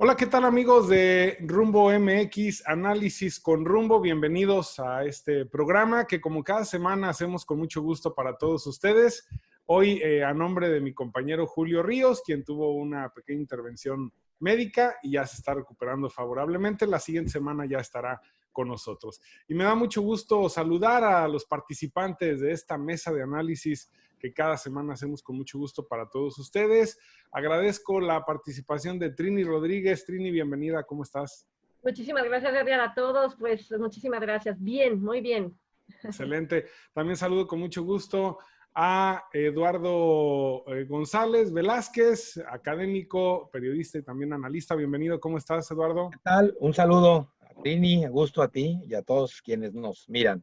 Hola, ¿qué tal amigos de Rumbo MX, Análisis con Rumbo? Bienvenidos a este programa que como cada semana hacemos con mucho gusto para todos ustedes. Hoy a nombre de mi compañero Julio Ríos, quien tuvo una pequeña intervención médica y ya se está recuperando favorablemente. La siguiente semana ya estará con nosotros. Y me da mucho gusto saludar a los participantes de esta mesa de análisis que cada semana hacemos con mucho gusto para todos ustedes. Agradezco la participación de Trini Rodríguez. Trini, bienvenida, ¿cómo estás? Muchísimas gracias, Edgar, a todos. Pues muchísimas gracias. Bien, muy bien. Excelente. También saludo con mucho gusto a Eduardo González Velázquez, académico, periodista y también analista. Bienvenido, ¿cómo estás, Eduardo? ¿Qué tal? Un saludo a Trini, gusto a ti y a todos quienes nos miran.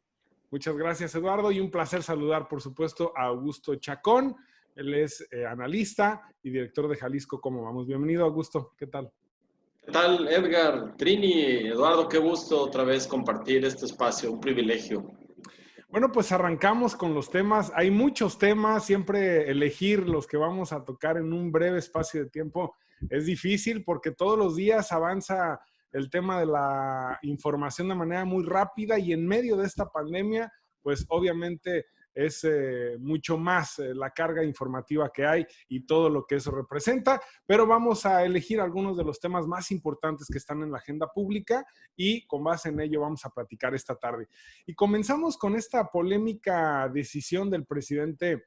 Muchas gracias, Eduardo, y un placer saludar, por supuesto, a Augusto Chacón. Él es analista y director de Jalisco Cómo Vamos. Bienvenido, Augusto. ¿Qué tal? ¿Qué tal, Edgar, Trini, Eduardo? Qué gusto otra vez compartir este espacio, un privilegio. Bueno, pues arrancamos con los temas. Hay muchos temas, siempre elegir los que vamos a tocar en un breve espacio de tiempo es difícil porque todos los días avanza el tema de la información de manera muy rápida y en medio de esta pandemia, pues obviamente es mucho más la carga informativa que hay y todo lo que eso representa, pero vamos a elegir algunos de los temas más importantes que están en la agenda pública y con base en ello vamos a platicar esta tarde. Y comenzamos con esta polémica decisión del presidente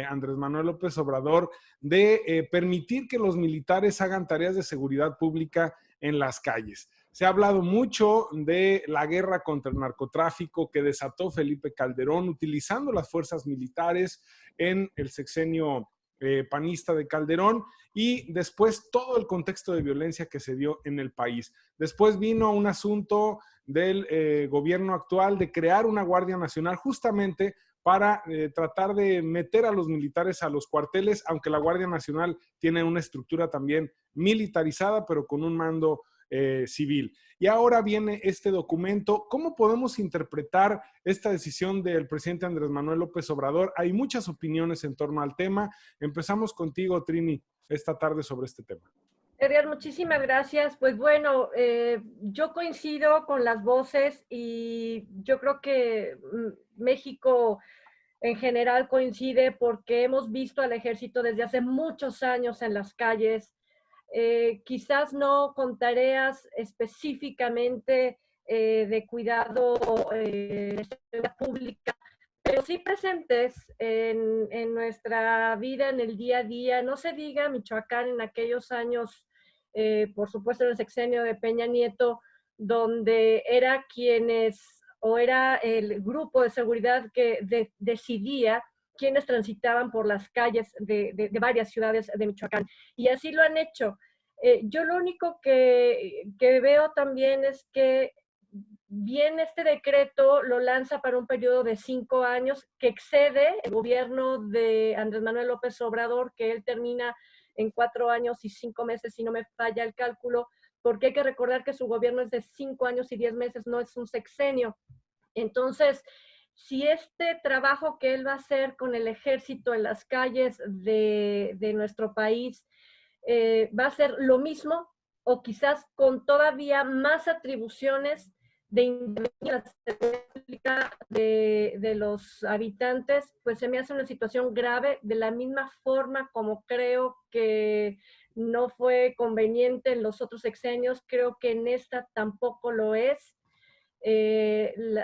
Andrés Manuel López Obrador de permitir que los militares hagan tareas de seguridad pública en las calles. Se ha hablado mucho de la guerra contra el narcotráfico que desató Felipe Calderón utilizando las fuerzas militares en el sexenio panista de Calderón y después todo el contexto de violencia que se dio en el país. Después vino un asunto del gobierno actual de crear una Guardia Nacional justamente para tratar de meter a los militares a los cuarteles, aunque la Guardia Nacional tiene una estructura también militarizada, pero con un mando civil. Y ahora viene este documento. ¿Cómo podemos interpretar esta decisión del presidente Andrés Manuel López Obrador? Hay muchas opiniones en torno al tema. Empezamos contigo, Trini, esta tarde sobre este tema. Edgar, muchísimas gracias. Pues bueno, yo coincido con las voces y yo creo que México en general coincide porque hemos visto al ejército desde hace muchos años en las calles, quizás no con tareas específicamente de cuidado de seguridad pública, pero sí presentes en nuestra vida, en el día a día. No se diga Michoacán en aquellos años, por supuesto en el sexenio de Peña Nieto, donde era quienes, o era el grupo de seguridad que decidía quienes transitaban por las calles de varias ciudades de Michoacán. Y así lo han hecho. Yo lo único que veo también es que bien este decreto lo lanza para un periodo de 5 años que excede el gobierno de Andrés Manuel López Obrador, que él termina en 4 años y 5 meses, si no me falla el cálculo, porque hay que recordar que su gobierno es de 5 años y 10 meses, no es un sexenio. Entonces, si este trabajo que él va a hacer con el ejército en las calles de nuestro país va a ser lo mismo o quizás con todavía más atribuciones de intervención de los habitantes, pues se me hace una situación grave, de la misma forma como creo que no fue conveniente en los otros sexenios, creo que en esta tampoco lo es.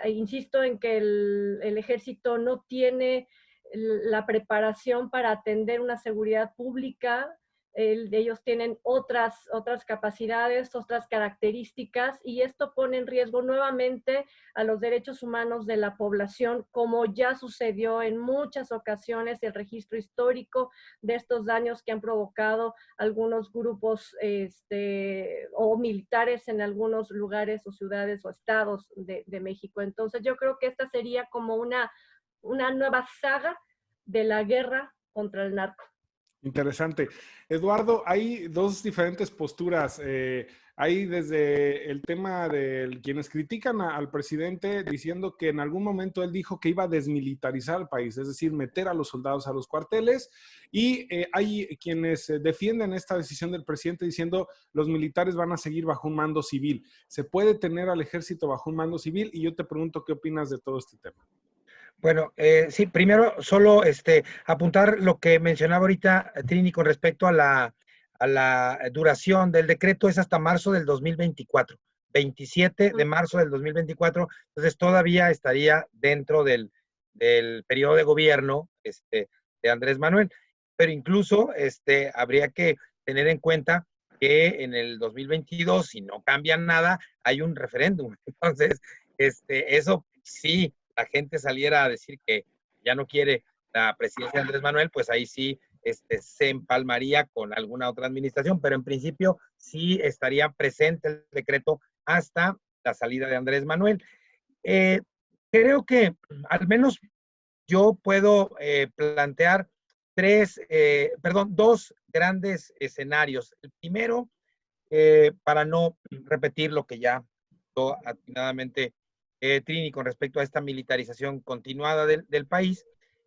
Insisto en que el ejército no tiene la preparación para atender una seguridad pública. Ellos tienen otras capacidades, otras características, y esto pone en riesgo nuevamente a los derechos humanos de la población, como ya sucedió en muchas ocasiones, el registro histórico de estos daños que han provocado algunos grupos o militares en algunos lugares o ciudades o estados de México. Entonces yo creo que esta sería como una nueva saga de la guerra contra el narco. Interesante. Eduardo, hay dos diferentes posturas. hay desde el tema de quienes critican al presidente diciendo que en algún momento él dijo que iba a desmilitarizar el país, es decir, meter a los soldados a los cuarteles, y hay quienes defienden esta decisión del presidente diciendo los militares van a seguir bajo un mando civil. ¿Se puede tener al ejército bajo un mando civil? Y yo te pregunto, ¿qué opinas de todo este tema? Bueno, sí, primero solo apuntar lo que mencionaba ahorita Trini con respecto a la duración del decreto, es hasta marzo del 2024, 27 de marzo del 2024, entonces todavía estaría dentro del periodo de gobierno de Andrés Manuel, pero incluso habría que tener en cuenta que en el 2022, si no cambia nada, hay un referéndum, entonces eso sí, la gente saliera a decir que ya no quiere la presidencia de Andrés Manuel, pues ahí sí se empalmaría con alguna otra administración, pero en principio sí estaría presente el decreto hasta la salida de Andrés Manuel. Creo que al menos yo puedo plantear dos grandes escenarios. El primero, para no repetir lo que ya atinadamente Trini, con respecto a esta militarización continuada del país,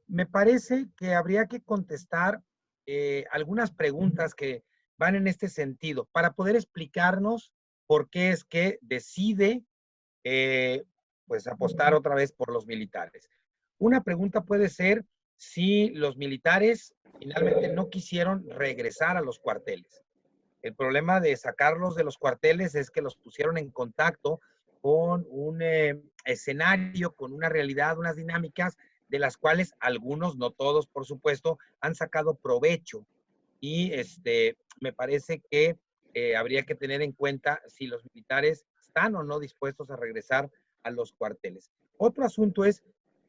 me parece que habría que contestar algunas preguntas que van en este sentido para poder explicarnos por qué es que decide pues apostar otra vez por los militares. Una pregunta puede ser si los militares finalmente no quisieron regresar a los cuarteles. El problema de sacarlos de los cuarteles es que los pusieron en contacto con un escenario, con una realidad, unas dinámicas de las cuales algunos, no todos, por supuesto, han sacado provecho. Y me parece que habría que tener en cuenta si los militares están o no dispuestos a regresar a los cuarteles. Otro asunto es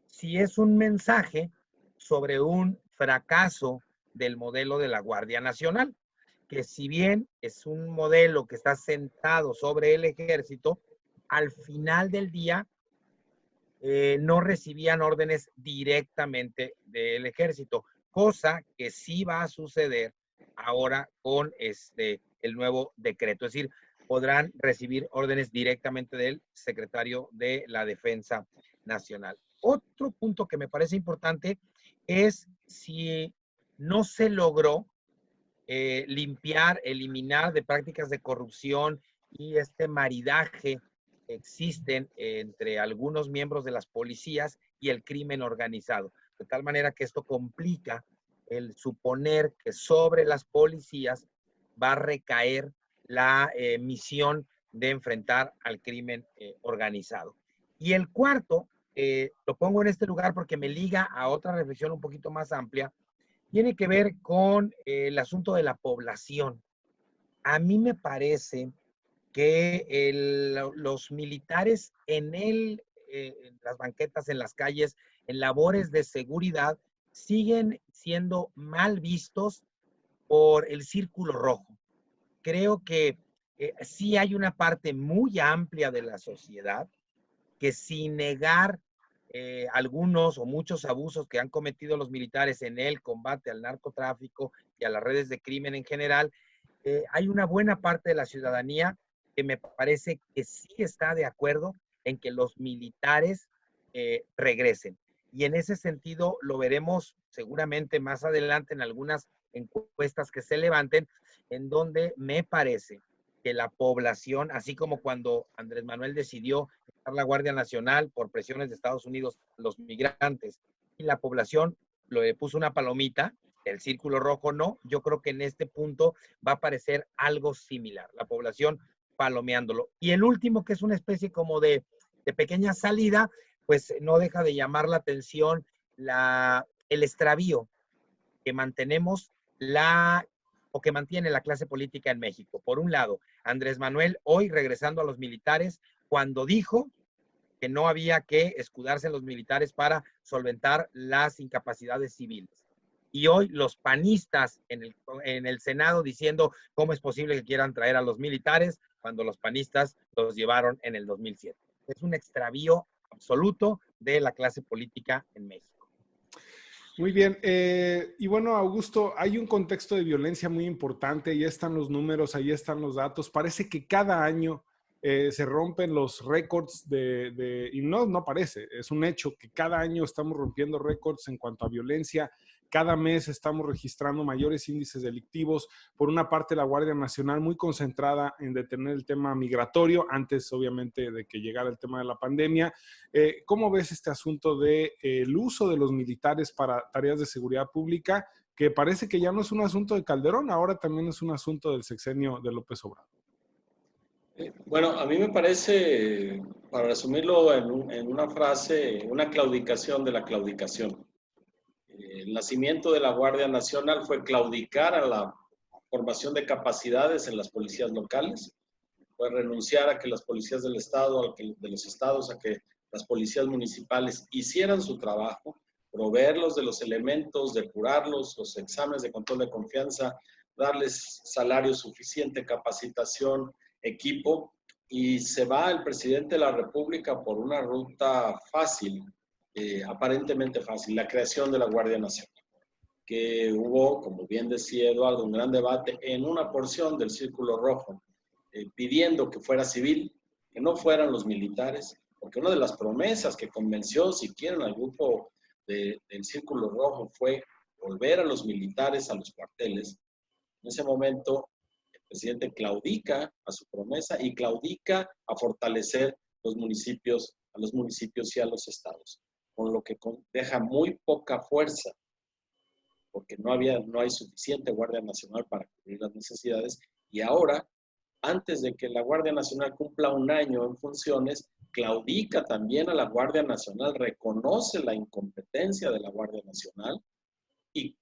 si es un mensaje sobre un fracaso del modelo de la Guardia Nacional, que si bien es un modelo que está sentado sobre el ejército, al final del día no recibían órdenes directamente del ejército, cosa que sí va a suceder ahora con el nuevo decreto. Es decir, podrán recibir órdenes directamente del secretario de la Defensa Nacional. Otro punto que me parece importante es si no se logró limpiar, eliminar de prácticas de corrupción y este maridaje que existen entre algunos miembros de las policías y el crimen organizado. De tal manera que esto complica el suponer que sobre las policías va a recaer la misión de enfrentar al crimen organizado. Y el cuarto, lo pongo en este lugar porque me liga a otra reflexión un poquito más amplia, tiene que ver con el asunto de la población. A mí me parece que los militares en las banquetas, en las calles, en labores de seguridad, siguen siendo mal vistos por el Círculo Rojo. Creo que sí hay una parte muy amplia de la sociedad que, sin negar algunos o muchos abusos que han cometido los militares en el combate al narcotráfico y a las redes de crimen en general, hay una buena parte de la ciudadanía que me parece que sí está de acuerdo en que los militares regresen. Y en ese sentido lo veremos seguramente más adelante en algunas encuestas que se levanten, en donde me parece que la población, así como cuando Andrés Manuel decidió la Guardia Nacional por presiones de Estados Unidos, los migrantes, y la población le puso una palomita, el Círculo Rojo no, yo creo que en este punto va a parecer algo similar, la población palomeándolo. Y el último, que es una especie como de pequeña salida, pues no deja de llamar la atención el extravío que mantenemos o que mantiene la clase política en México. Por un lado, Andrés Manuel hoy regresando a los militares cuando dijo que no había que escudarse en los militares para solventar las incapacidades civiles. Y hoy los panistas en el Senado diciendo cómo es posible que quieran traer a los militares cuando los panistas los llevaron en el 2007. Es un extravío absoluto de la clase política en México. Muy bien. Y bueno, Augusto, hay un contexto de violencia muy importante. Ahí están los números, ahí están los datos. Parece que cada año se rompen los récords y no parece, es un hecho que cada año estamos rompiendo récords en cuanto a violencia. Cada mes estamos registrando mayores índices delictivos. Por una parte, la Guardia Nacional muy concentrada en detener el tema migratorio, antes obviamente de que llegara el tema de la pandemia. ¿Cómo ves este asunto del uso de los militares para tareas de seguridad pública? Que parece que ya no es un asunto de Calderón, ahora también es un asunto del sexenio de López Obrador. Bueno, a mí me parece, para resumirlo en una frase, una claudicación de la claudicación. El nacimiento de la Guardia Nacional fue claudicar a la formación de capacidades en las policías locales, fue renunciar a que las policías del Estado, de los estados, a que las policías municipales hicieran su trabajo, proveerlos de los elementos, depurarlos, los exámenes de control de confianza, darles salario suficiente, capacitación, equipo, y se va el presidente de la República por una ruta fácil, aparentemente fácil, la creación de la Guardia Nacional, que hubo, como bien decía Eduardo, un gran debate en una porción del Círculo Rojo, pidiendo que fuera civil, que no fueran los militares, porque una de las promesas que convenció, si quieren, al grupo del Círculo Rojo fue volver a los militares a los cuarteles. En ese momento, el presidente claudica a su promesa y claudica a fortalecer los municipios, a los municipios y a los estados, con lo que deja muy poca fuerza, porque no hay suficiente Guardia Nacional para cubrir las necesidades. Y ahora, antes de que la Guardia Nacional cumpla un año en funciones, claudica también a la Guardia Nacional, reconoce la incompetencia de la Guardia Nacional y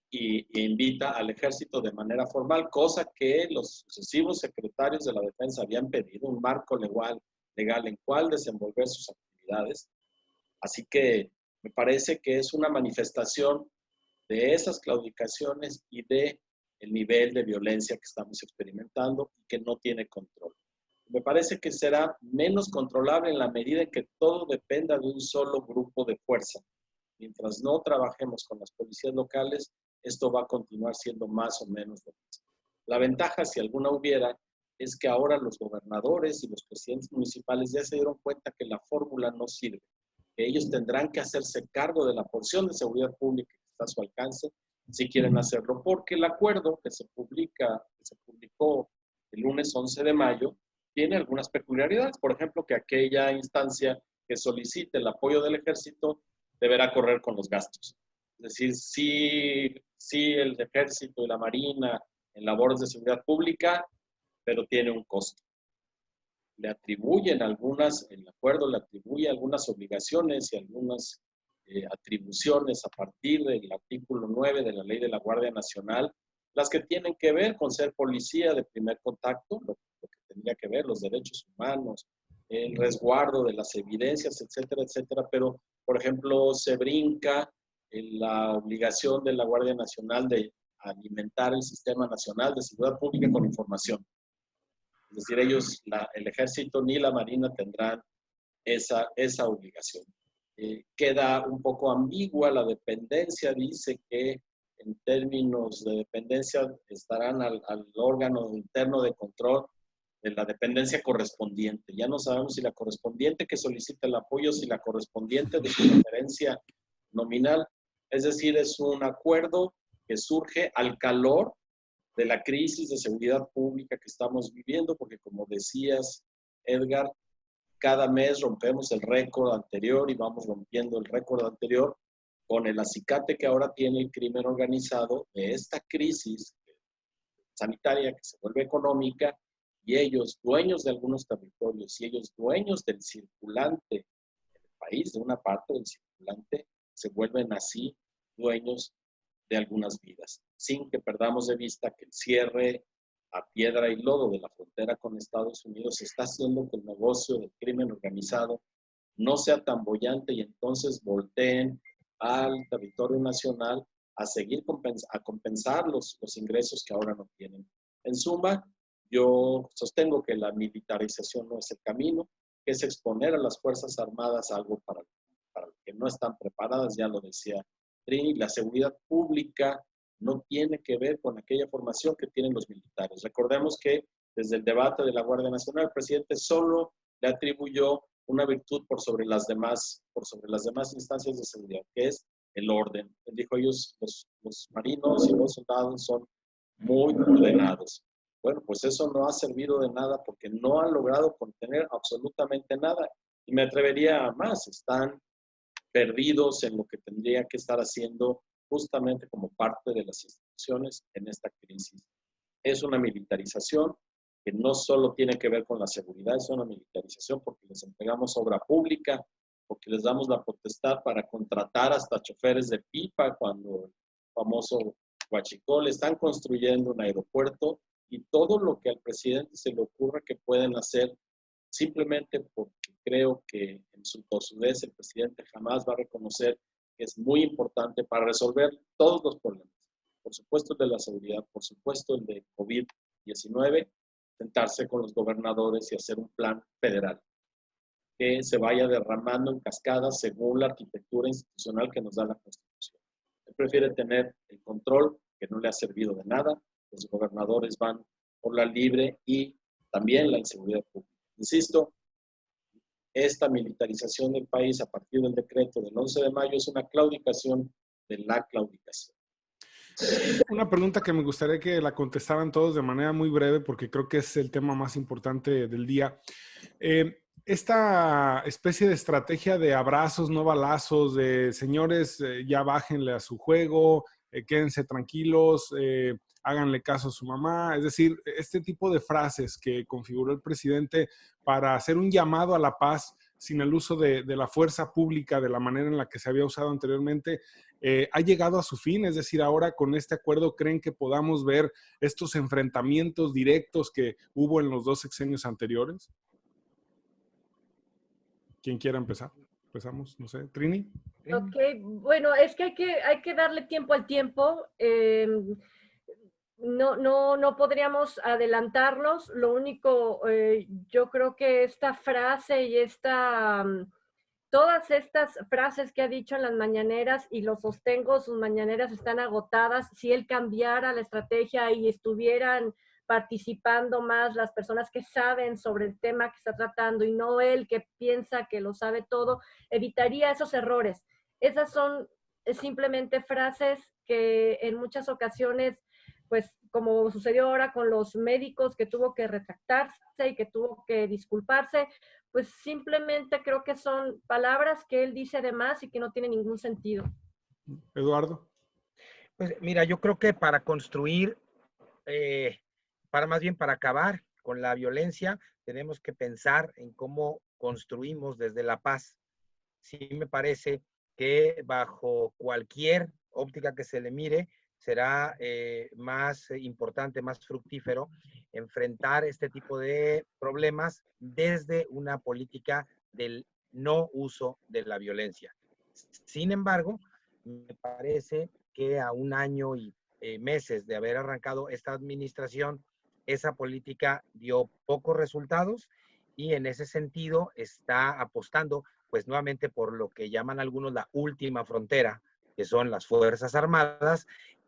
invita al Ejército de manera formal, cosa que los sucesivos secretarios de la Defensa habían pedido, un marco legal en cual desenvolver sus actividades. Así que me parece que es una manifestación de esas claudicaciones y de el nivel de violencia que estamos experimentando y que no tiene control. Me parece que será menos controlable en la medida en que todo dependa de un solo grupo de fuerza. Mientras no trabajemos con las policías locales, esto va a continuar siendo más o menos lo mismo. La ventaja, si alguna hubiera, es que ahora los gobernadores y los presidentes municipales ya se dieron cuenta que la fórmula no sirve, que ellos tendrán que hacerse cargo de la porción de seguridad pública que está a su alcance, si quieren hacerlo, porque el acuerdo que se publicó el lunes 11 de mayo tiene algunas peculiaridades. Por ejemplo, que aquella instancia que solicite el apoyo del ejército deberá correr con los gastos. Es decir, sí el ejército y la marina en labores de seguridad pública, pero tiene un costo. Le atribuyen el acuerdo le atribuye algunas obligaciones y algunas atribuciones a partir del artículo 9 de la Ley de la Guardia Nacional, las que tienen que ver con ser policía de primer contacto, lo que tendría que ver, los derechos humanos, el resguardo de las evidencias, etcétera, etcétera, pero, por ejemplo, se brinca la obligación de la Guardia Nacional de alimentar el Sistema Nacional de Seguridad Pública con información. Es decir, el ejército ni la marina tendrán esa obligación. Queda un poco ambigua la dependencia, dice que en términos de dependencia estarán al órgano interno de control de la dependencia correspondiente. Ya no sabemos si la correspondiente que solicita el apoyo, si la correspondiente de su referencia nominal. Es decir, es un acuerdo que surge al calor de la crisis de seguridad pública que estamos viviendo, porque como decías, Edgar, cada mes rompemos el récord anterior y vamos rompiendo el récord anterior con el acicate que ahora tiene el crimen organizado de esta crisis sanitaria que se vuelve económica, y ellos, dueños de algunos territorios, y ellos, dueños del circulante del país, de una parte del circulante, se vuelven así dueños de algunas vidas, sin que perdamos de vista que el cierre a piedra y lodo de la frontera con Estados Unidos está haciendo que el negocio del crimen organizado no sea tan boyante y entonces volteen al territorio nacional a seguir a compensar los ingresos que ahora no tienen. En suma, yo sostengo que la militarización no es el camino, que es exponer a las Fuerzas Armadas a algo para lo que no están preparadas, ya lo decía Trini, la seguridad pública no tiene que ver con aquella formación que tienen los militares. Recordemos que desde el debate de la Guardia Nacional, el presidente solo le atribuyó una virtud por sobre las demás instancias de seguridad, que es el orden. Él dijo, ellos, los marinos y los soldados son muy ordenados. Bueno, pues eso no ha servido de nada porque no han logrado contener absolutamente nada. Y me atrevería a más, están perdidos en lo que tendría que estar haciendo justamente como parte de las instituciones en esta crisis. Es una militarización que no solo tiene que ver con la seguridad, es una militarización porque les entregamos obra pública, porque les damos la potestad para contratar hasta choferes de pipa cuando el famoso Huachicol, están construyendo un aeropuerto y todo lo que al presidente se le ocurra que pueden hacer, simplemente porque creo que en su tosudez el presidente jamás va a reconocer que es muy importante para resolver todos los problemas. Por supuesto el de la seguridad, por supuesto el de COVID-19, sentarse con los gobernadores y hacer un plan federal que se vaya derramando en cascadas según la arquitectura institucional que nos da la Constitución. Él prefiere tener el control, que no le ha servido de nada. Los gobernadores van por la libre y también la inseguridad pública. Insisto, esta militarización del país a partir del decreto del 11 de mayo es una claudicación de la claudicación. Una pregunta que me gustaría que la contestaran todos de manera muy breve, porque creo que es el tema más importante del día. Esta especie de estrategia de abrazos, no balazos, de señores, ya bájenle a su juego, quédense tranquilos, háganle caso a su mamá. Es decir, este tipo de frases que configuró el presidente para hacer un llamado a la paz sin el uso de la fuerza pública de la manera en la que se había usado anteriormente, ha llegado a su fin. Es decir, ahora con este acuerdo, ¿creen que podamos ver estos enfrentamientos directos que hubo en los 2 sexenios anteriores? ¿Quién quiera empezar? Empezamos, no sé, Trini. Ok, bueno, es que hay que darle tiempo al tiempo. No podríamos adelantarnos. Lo único, yo creo que esta frase y todas estas frases que ha dicho en las mañaneras, y lo sostengo, sus mañaneras están agotadas. Si él cambiara la estrategia y estuvieran participando más las personas que saben sobre el tema que está tratando y no él que piensa que lo sabe todo, evitaría esos errores. Esas son simplemente frases que en muchas ocasiones, pues como sucedió ahora con los médicos que tuvo que retractarse y que tuvo que disculparse, pues simplemente creo que son palabras que él dice de más y que no tienen ningún sentido. Eduardo. Pues mira, yo creo que para construir, más bien para acabar con la violencia, tenemos que pensar en cómo construimos desde la paz. Sí me parece que bajo cualquier óptica que se le mire, será más importante, más fructífero enfrentar este tipo de problemas desde una política del no uso de la violencia. Sin embargo, me parece que a un año y meses de haber arrancado esta administración, esa política dio pocos resultados y en ese sentido está apostando pues nuevamente por lo que llaman algunos la última frontera, que son las Fuerzas Armadas,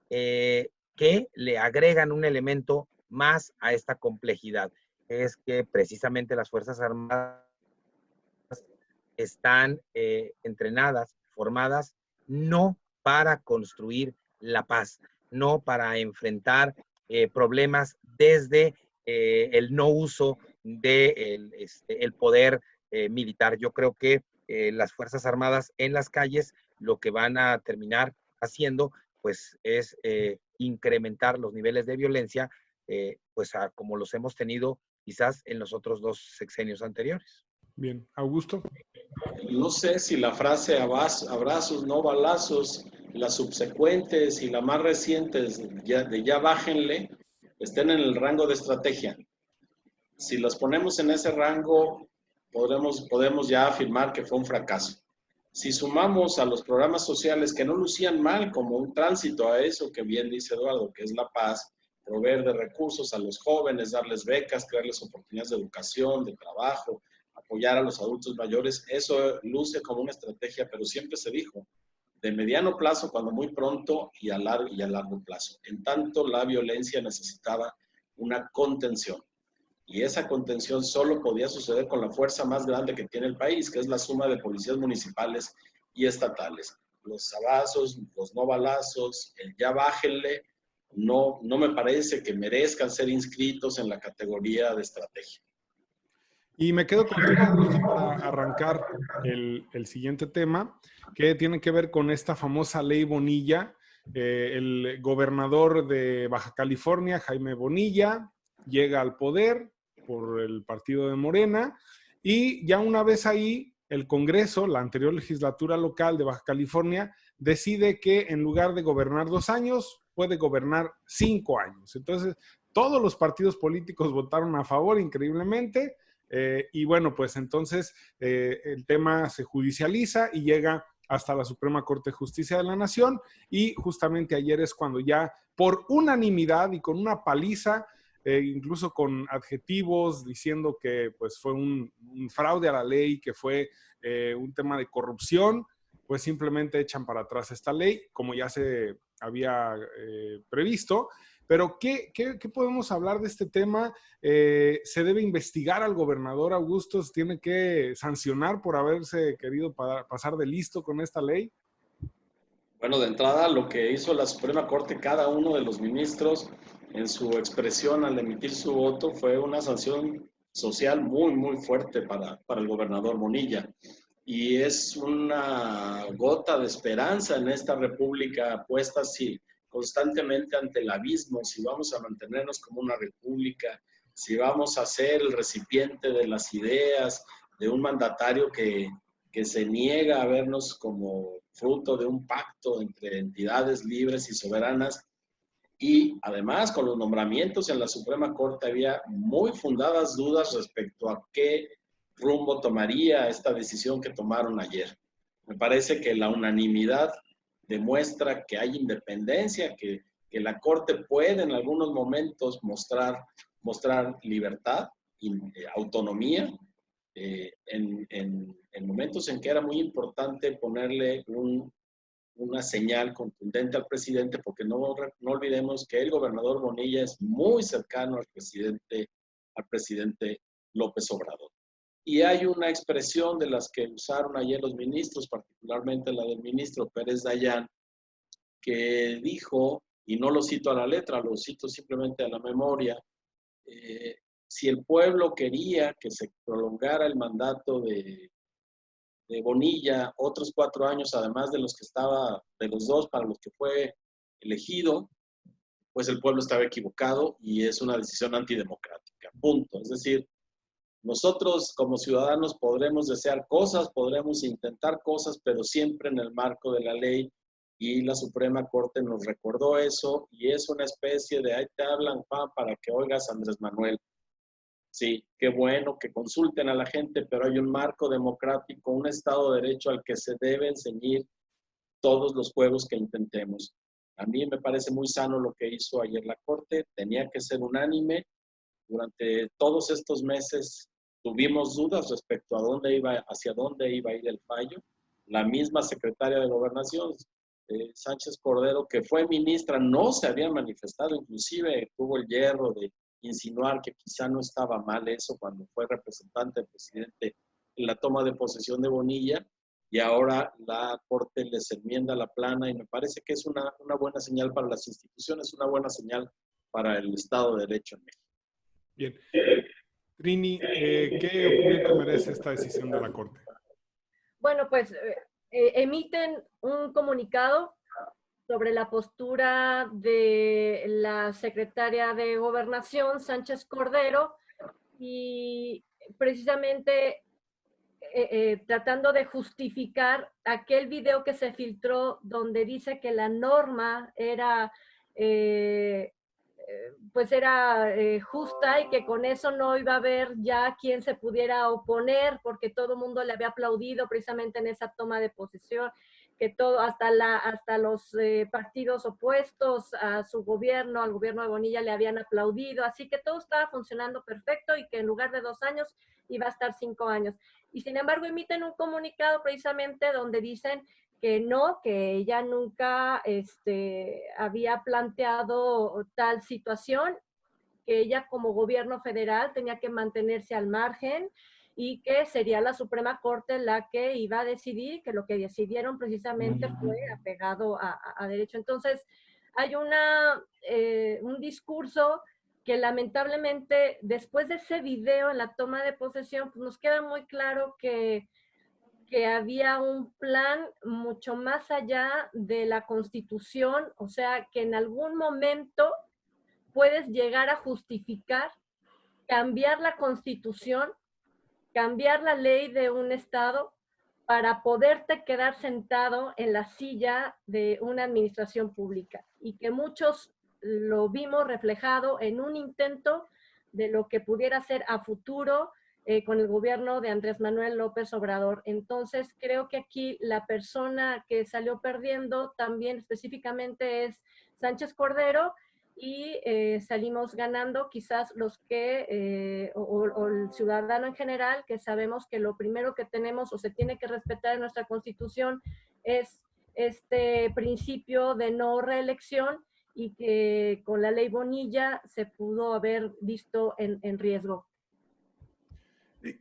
que le agregan un elemento más a esta complejidad. Es que precisamente las Fuerzas Armadas están entrenadas, formadas, no para construir la paz, no para enfrentar problemas desde el no uso del el poder militar. Yo creo que las Fuerzas Armadas en las calles lo que van a terminar haciendo pues es incrementar los niveles de violencia pues como los hemos tenido quizás en los otros 2 sexenios anteriores. Bien, Augusto. No sé si la frase abrazos, no balazos, las subsecuentes y la más reciente de ya bájenle, estén en el rango de estrategia. Si las ponemos en ese rango, podemos ya afirmar que fue un fracaso. Si sumamos a los programas sociales que no lucían mal como un tránsito a eso que bien dice Eduardo, que es la paz, proveer de recursos a los jóvenes, darles becas, crearles oportunidades de educación, de trabajo, apoyar a los adultos mayores, eso luce como una estrategia, pero siempre se dijo, de mediano plazo, cuando muy pronto, y a largo plazo. En tanto, la violencia necesitaba una contención. Y esa contención solo podía suceder con la fuerza más grande que tiene el país, que es la suma de policías municipales y estatales. Los abrazos, los no balazos, el ya bájenle, no me parece que merezcan ser inscritos en la categoría de estrategia. Y me quedo contigo, Augusto, para arrancar el siguiente tema, que tiene que ver con esta famosa ley Bonilla. El gobernador de Baja California, Jaime Bonilla, llega al poder por el partido de Morena, y ya una vez ahí, el Congreso, la anterior legislatura local de Baja California, decide que en lugar de gobernar 2 años, puede gobernar 5 años. Entonces, todos los partidos políticos votaron a favor, increíblemente. Y bueno, pues entonces el tema se judicializa y llega hasta la Suprema Corte de Justicia de la Nación, y justamente ayer es cuando ya por unanimidad y con una paliza, incluso con adjetivos diciendo que pues fue un fraude a la ley, que fue un tema de corrupción, pues simplemente echan para atrás esta ley, como ya se había previsto. Pero ¿qué podemos hablar de este tema? ¿Se debe investigar al gobernador Augusto? ¿Se tiene que sancionar por haberse querido pasar de listo con esta ley? Bueno, de entrada, lo que hizo la Suprema Corte, cada uno de los ministros, en su expresión al emitir su voto, fue una sanción social muy, muy fuerte para el gobernador Bonilla. Y es una gota de esperanza en esta república puesta así constantemente ante el abismo, si vamos a mantenernos como una república, si vamos a ser el recipiente de las ideas de un mandatario que se niega a vernos como fruto de un pacto entre entidades libres y soberanas. Y además, con los nombramientos en la Suprema Corte había muy fundadas dudas respecto a qué rumbo tomaría esta decisión que tomaron ayer. Me parece que la unanimidad demuestra que hay independencia, que la Corte puede en algunos momentos mostrar libertad y autonomía, en momentos en que era muy importante ponerle una señal contundente al presidente, porque no olvidemos que el gobernador Bonilla es muy cercano al presidente López Obrador. Y hay una expresión de las que usaron ayer los ministros, particularmente la del ministro Pérez Dayán, que dijo, y no lo cito a la letra, lo cito simplemente a la memoria, si el pueblo quería que se prolongara el mandato de Bonilla otros 4 años, además de los que estaba, de los 2 para los que fue elegido, pues el pueblo estaba equivocado y es una decisión antidemocrática. Punto. Es decir, nosotros como ciudadanos podremos desear cosas, podremos intentar cosas, pero siempre en el marco de la ley, y la Suprema Corte nos recordó eso, y es una especie de ahí te hablan, Juan, para que oigas Andrés Manuel. Sí, qué bueno que consulten a la gente, pero hay un marco democrático, un Estado de Derecho al que se deben ceñir todos los juegos que intentemos. A mí me parece muy sano lo que hizo ayer la Corte, tenía que ser unánime. Durante todos estos meses tuvimos dudas respecto hacia dónde iba a ir el fallo. La misma secretaria de Gobernación, Sánchez Cordero, que fue ministra, no se había manifestado, inclusive tuvo el hierro de insinuar que quizá no estaba mal eso cuando fue representante del presidente en la toma de posesión de Bonilla, y ahora la Corte les enmienda la plana, y me parece que es una buena señal para las instituciones, una buena señal para el Estado de Derecho en México. Bien. Trini, ¿qué opinión te merece esta decisión de la Corte? Bueno, pues emiten un comunicado sobre la postura de la secretaria de Gobernación, Sánchez Cordero, y precisamente tratando de justificar aquel video que se filtró donde dice que la norma era justa, y que con eso no iba a haber ya quien se pudiera oponer, porque todo el mundo le había aplaudido precisamente en esa toma de posesión, que todo, hasta los partidos opuestos a su gobierno, al gobierno de Bonilla, le habían aplaudido, así que todo estaba funcionando perfecto, y que en lugar de 2 años iba a estar 5 años. Y sin embargo emiten un comunicado precisamente donde dicen que no, que ella nunca había planteado tal situación, que ella como gobierno federal tenía que mantenerse al margen y que sería la Suprema Corte la que iba a decidir, que lo que decidieron precisamente fue apegado a derecho. Entonces, hay un discurso que lamentablemente después de ese video en la toma de posesión, pues nos queda muy claro que había un plan mucho más allá de la Constitución, o sea, que en algún momento puedes llegar a justificar cambiar la Constitución, cambiar la ley de un estado para poderte quedar sentado en la silla de una administración pública, y que muchos lo vimos reflejado en un intento de lo que pudiera ser a futuro con el gobierno de Andrés Manuel López Obrador. Entonces, creo que aquí la persona que salió perdiendo también específicamente es Sánchez Cordero, y salimos ganando quizás los que, o el ciudadano en general, que sabemos que lo primero que tenemos o se tiene que respetar en nuestra Constitución es este principio de no reelección, y que con la ley Bonilla se pudo haber visto en riesgo.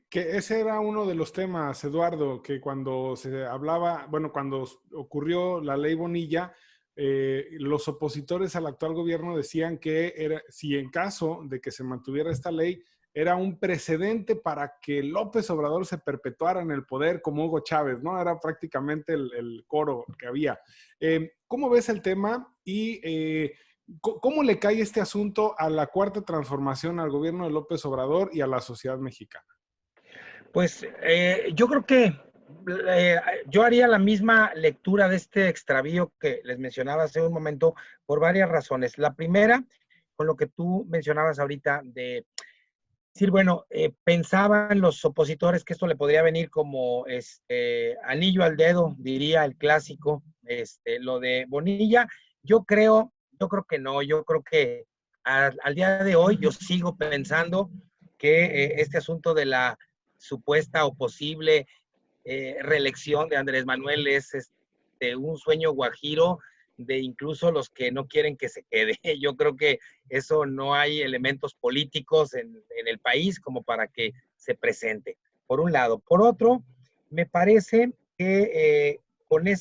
Que ese era uno de los temas, Eduardo, que cuando se hablaba, bueno, cuando ocurrió la ley Bonilla, los opositores al actual gobierno decían que era, si en caso de que se mantuviera esta ley, era un precedente para que López Obrador se perpetuara en el poder como Hugo Chávez, ¿no? Era prácticamente el coro que había. ¿Cómo ves el tema y cómo le cae este asunto a la cuarta transformación, al gobierno de López Obrador y a la sociedad mexicana? Pues yo creo que yo haría la misma lectura de este extravío que les mencionaba hace un momento por varias razones. La primera, con lo que tú mencionabas ahorita de decir, bueno, pensaban los opositores que esto le podría venir como anillo al dedo, diría el clásico, lo de Bonilla. Yo creo que no, yo creo que al día de hoy yo sigo pensando que este asunto de la supuesta o posible reelección de Andrés Manuel es un sueño guajiro de incluso los que no quieren que se quede. Yo creo que eso no hay elementos políticos en el país como para que se presente, por un lado. Por otro, me parece que con el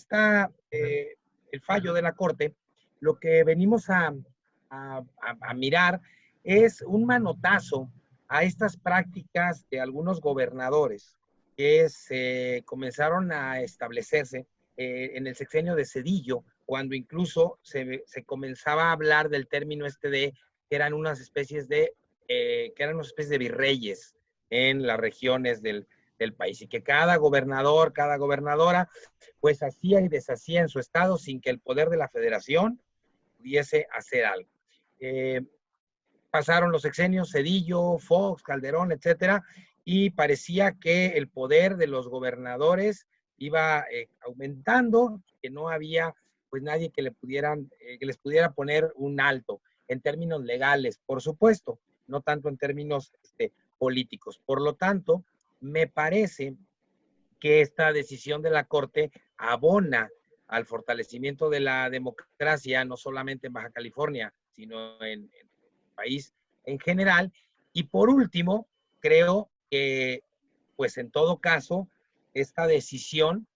fallo de la Corte, lo que venimos a mirar es un manotazo a estas prácticas de algunos gobernadores que se comenzaron a establecerse en el sexenio de Zedillo, cuando incluso se comenzaba a hablar del término de que eran unas especies de virreyes en las regiones del país, y que cada gobernador, cada gobernadora, pues hacía y deshacía en su estado sin que el poder de la federación pudiese hacer algo. Pasaron los sexenios, Zedillo, Fox, Calderón, etcétera, y parecía que el poder de los gobernadores iba aumentando, que no había pues nadie que les pudiera poner un alto en términos legales, por supuesto, no tanto en términos políticos. Por lo tanto, me parece que esta decisión de la Corte abona al fortalecimiento de la democracia, no solamente en Baja California, sino en el país en general. Y por último, creo que, pues en todo caso, esta decisión,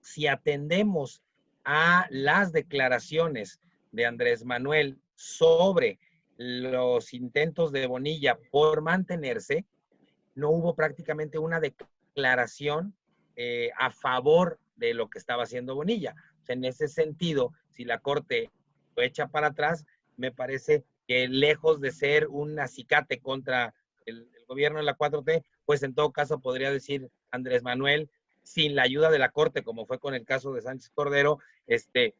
si atendemos a las declaraciones de Andrés Manuel sobre los intentos de Bonilla por mantenerse, no hubo prácticamente una declaración a favor de lo que estaba haciendo Bonilla. O sea, en ese sentido, si la Corte lo echa para atrás, me parece que lejos de ser un acicate contra el gobierno de la 4T, pues en todo caso podría decir Andrés Manuel, sin la ayuda de la Corte, como fue con el caso de Sánchez Cordero,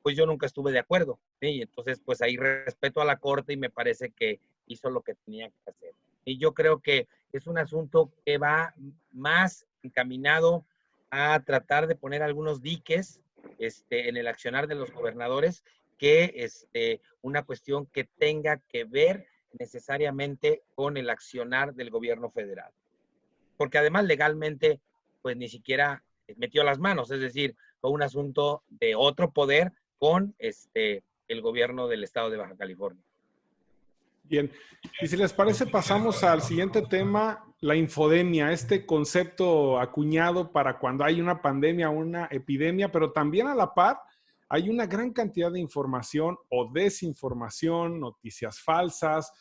pues yo nunca estuve de acuerdo, ¿sí? Y entonces pues ahí respeto a la Corte y me parece que hizo lo que tenía que hacer. Y yo creo que es un asunto que va más encaminado a tratar de poner algunos diques en el accionar de los gobernadores que una cuestión que tenga que ver necesariamente con el accionar del gobierno federal. Porque además legalmente, pues ni siquiera metió las manos, es decir, fue un asunto de otro poder con el gobierno del estado de Baja California. Bien, y si les parece, pasamos al siguiente tema, la infodemia, este concepto acuñado para cuando hay una pandemia o una epidemia, pero también a la par hay una gran cantidad de información o desinformación, noticias falsas,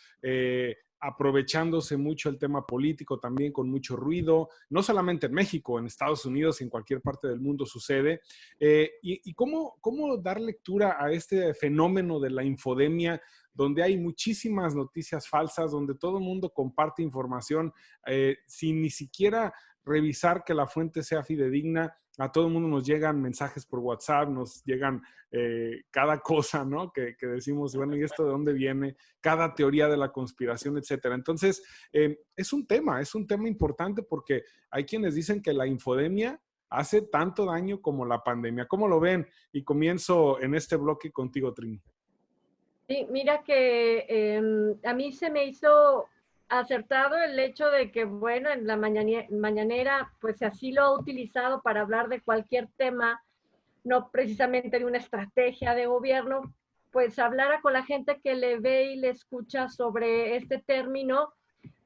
aprovechándose mucho el tema político también con mucho ruido, no solamente en México, en Estados Unidos, en cualquier parte del mundo sucede. ¿Y cómo dar lectura a este fenómeno de la infodemia, donde hay muchísimas noticias falsas, donde todo el mundo comparte información sin ni siquiera revisar que la fuente sea fidedigna? A todo el mundo nos llegan mensajes por WhatsApp, nos llegan cada cosa, ¿no? Que decimos, bueno, ¿y esto de dónde viene? Cada teoría de la conspiración, etcétera. Entonces, es un tema importante porque hay quienes dicen que la infodemia hace tanto daño como la pandemia. ¿Cómo lo ven? Y comienzo en este bloque contigo, Trini. Sí, mira que a mí se me hizo acertado el hecho de que, bueno, en la mañanera, pues así lo ha utilizado para hablar de cualquier tema, no precisamente de una estrategia de gobierno, pues hablara con la gente que le ve y le escucha sobre este término,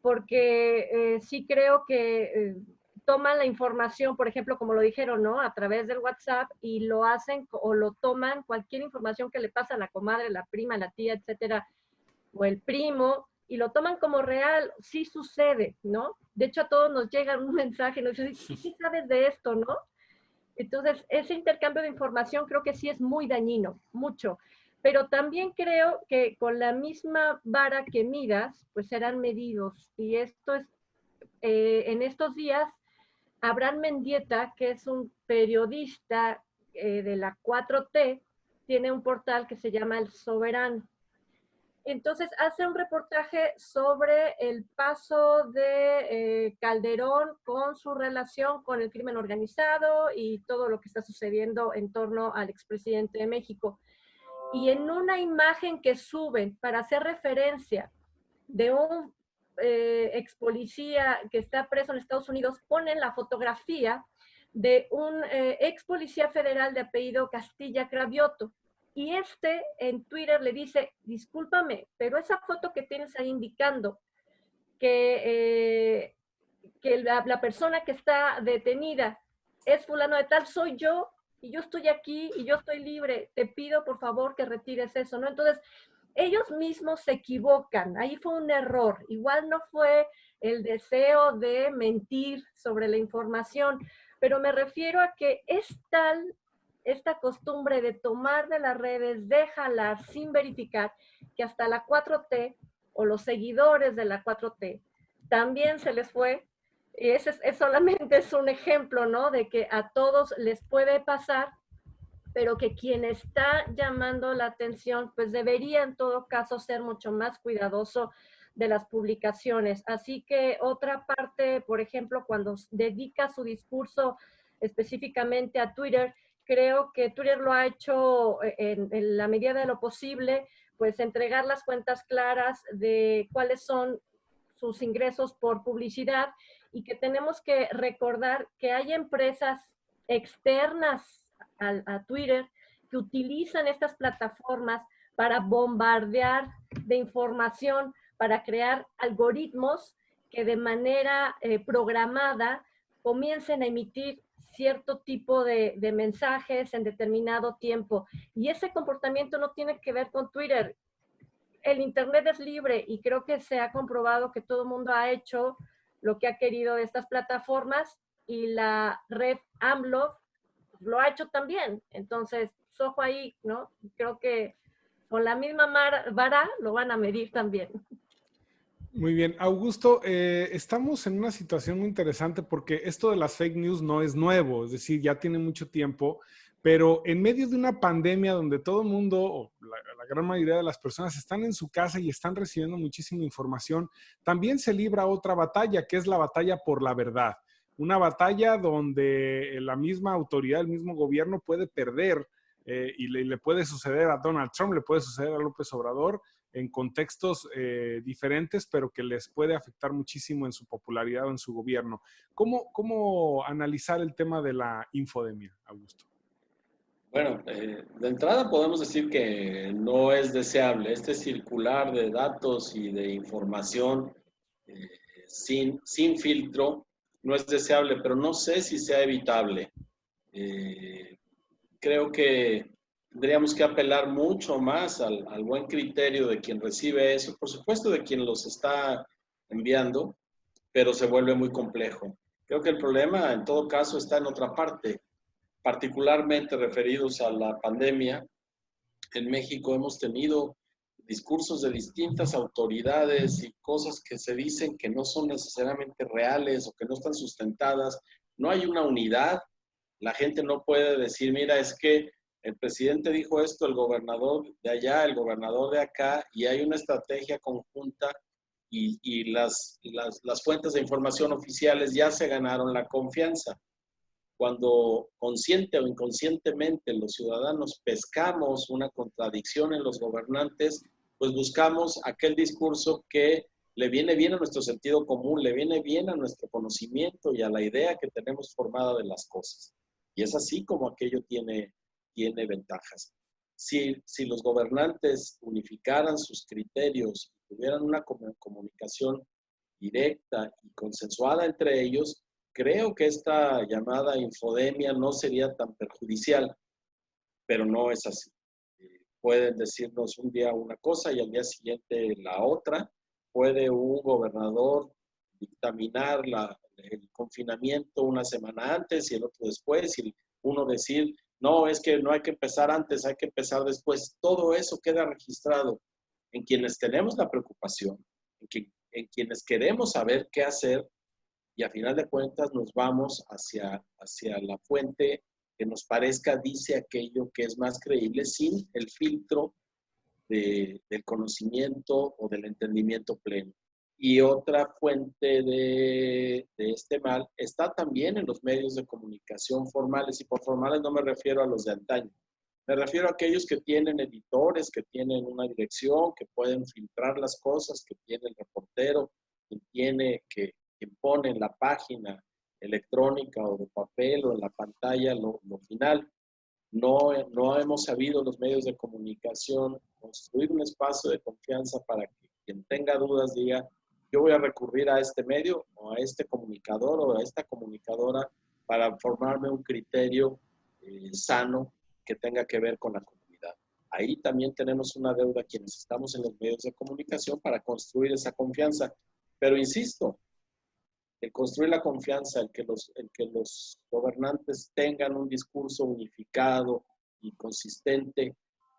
porque sí creo que toman la información, por ejemplo, como lo dijeron, ¿no? A través del WhatsApp y lo hacen o lo toman cualquier información que le pasa a la comadre, la prima, la tía, etcétera, o el primo, y lo toman como real. Sí sucede, ¿no? De hecho, a todos nos llega un mensaje, nos dicen, ¿qué sabes de esto, no? Entonces, ese intercambio de información creo que sí es muy dañino, mucho. Pero también creo que con la misma vara que midas, pues serán medidos. Y esto es, en estos días, Abraham Mendieta, que es un periodista de la 4T, tiene un portal que se llama El Soberano. Entonces hace un reportaje sobre el paso de Calderón con su relación con el crimen organizado y todo lo que está sucediendo en torno al expresidente de México. Y en una imagen que suben para hacer referencia de un ex policía que está preso en Estados Unidos, ponen la fotografía de un ex policía federal de apellido Castilla Cravioto. Y en Twitter le dice, discúlpame, pero esa foto que tienes ahí indicando que la persona que está detenida es fulano de tal, soy yo, y yo estoy aquí, y yo estoy libre, te pido por favor que retires eso, ¿no? Entonces, ellos mismos se equivocan, ahí fue un error, igual no fue el deseo de mentir sobre la información, pero me refiero a que es tal esta costumbre de tomar de las redes, de jalar sin verificar, que hasta la 4T o los seguidores de la 4T también se les fue. Y ese solamente es un ejemplo, ¿no? De que a todos les puede pasar, pero que quien está llamando la atención, pues debería en todo caso ser mucho más cuidadoso de las publicaciones. Así que otra parte, por ejemplo, cuando dedica su discurso específicamente a Twitter, creo que Twitter lo ha hecho en la medida de lo posible, pues entregar las cuentas claras de cuáles son sus ingresos por publicidad y que tenemos que recordar que hay empresas externas a Twitter que utilizan estas plataformas para bombardear de información, para crear algoritmos que de manera programada comiencen a emitir cierto tipo de mensajes en determinado tiempo. Y ese comportamiento no tiene que ver con Twitter. El Internet es libre y creo que se ha comprobado que todo el mundo ha hecho lo que ha querido de estas plataformas y la red AMLO lo ha hecho también. Entonces, ojo ahí, ¿no? Creo que con la misma vara lo van a medir también. Muy bien. Augusto, estamos en una situación muy interesante porque esto de las fake news no es nuevo, es decir, ya tiene mucho tiempo, pero en medio de una pandemia donde todo el mundo, o la gran mayoría de las personas están en su casa y están recibiendo muchísima información, también se libra otra batalla, que es la batalla por la verdad. Una batalla donde la misma autoridad, el mismo gobierno puede perder y le puede suceder a Donald Trump, le puede suceder a López Obrador, en contextos diferentes, pero que les puede afectar muchísimo en su popularidad o en su gobierno. ¿Cómo analizar el tema de la infodemia, Augusto? Bueno, de entrada podemos decir que no es deseable. Este circular de datos y de información eh, sin filtro no es deseable, pero no sé si sea evitable. Eh, Creo que tendríamos que apelar mucho más al buen criterio de quien recibe eso, por supuesto de quien los está enviando, pero se vuelve muy complejo. Creo que el problema en todo caso está en otra parte, particularmente referidos a la pandemia. En México hemos tenido discursos de distintas autoridades y cosas que se dicen que no son necesariamente reales o que no están sustentadas. No hay una unidad. La gente no puede decir, mira, es que el presidente dijo esto, el gobernador de allá, el gobernador de acá, y hay una estrategia conjunta y las fuentes de información oficiales ya se ganaron la confianza. Cuando consciente o inconscientemente los ciudadanos pescamos una contradicción en los gobernantes, pues buscamos aquel discurso que le viene bien a nuestro sentido común, le viene bien a nuestro conocimiento y a la idea que tenemos formada de las cosas. Y es así como aquello tiene ventajas. Si los gobernantes unificaran sus criterios y tuvieran una comunicación directa y consensuada entre ellos, creo que esta llamada infodemia no sería tan perjudicial, pero no es así. Pueden decirnos un día una cosa y al día siguiente la otra. Puede un gobernador dictaminar el confinamiento una semana antes y el otro después, y uno decir, no, es que no hay que empezar antes, hay que empezar después. Todo eso queda registrado en quienes tenemos la preocupación, en quienes queremos saber qué hacer, y a final de cuentas nos vamos hacia la fuente que nos parezca dice aquello que es más creíble sin el filtro del conocimiento o del entendimiento pleno. Y otra fuente de este mal está también en los medios de comunicación formales, y por formales no me refiero a los de antaño. Me refiero a aquellos que tienen editores, que tienen una dirección, que pueden filtrar las cosas, que tiene el reportero, que pone en la página electrónica o de papel o en la pantalla lo final. No hemos sabido los medios de comunicación construir un espacio de confianza para que quien tenga dudas diga, yo voy a recurrir a este medio o a este comunicador o a esta comunicadora para formarme un criterio sano que tenga que ver con la comunidad. Ahí también tenemos una deuda quienes estamos en los medios de comunicación para construir esa confianza. Pero insisto, el construir la confianza, el que los gobernantes tengan un discurso unificado y consistente,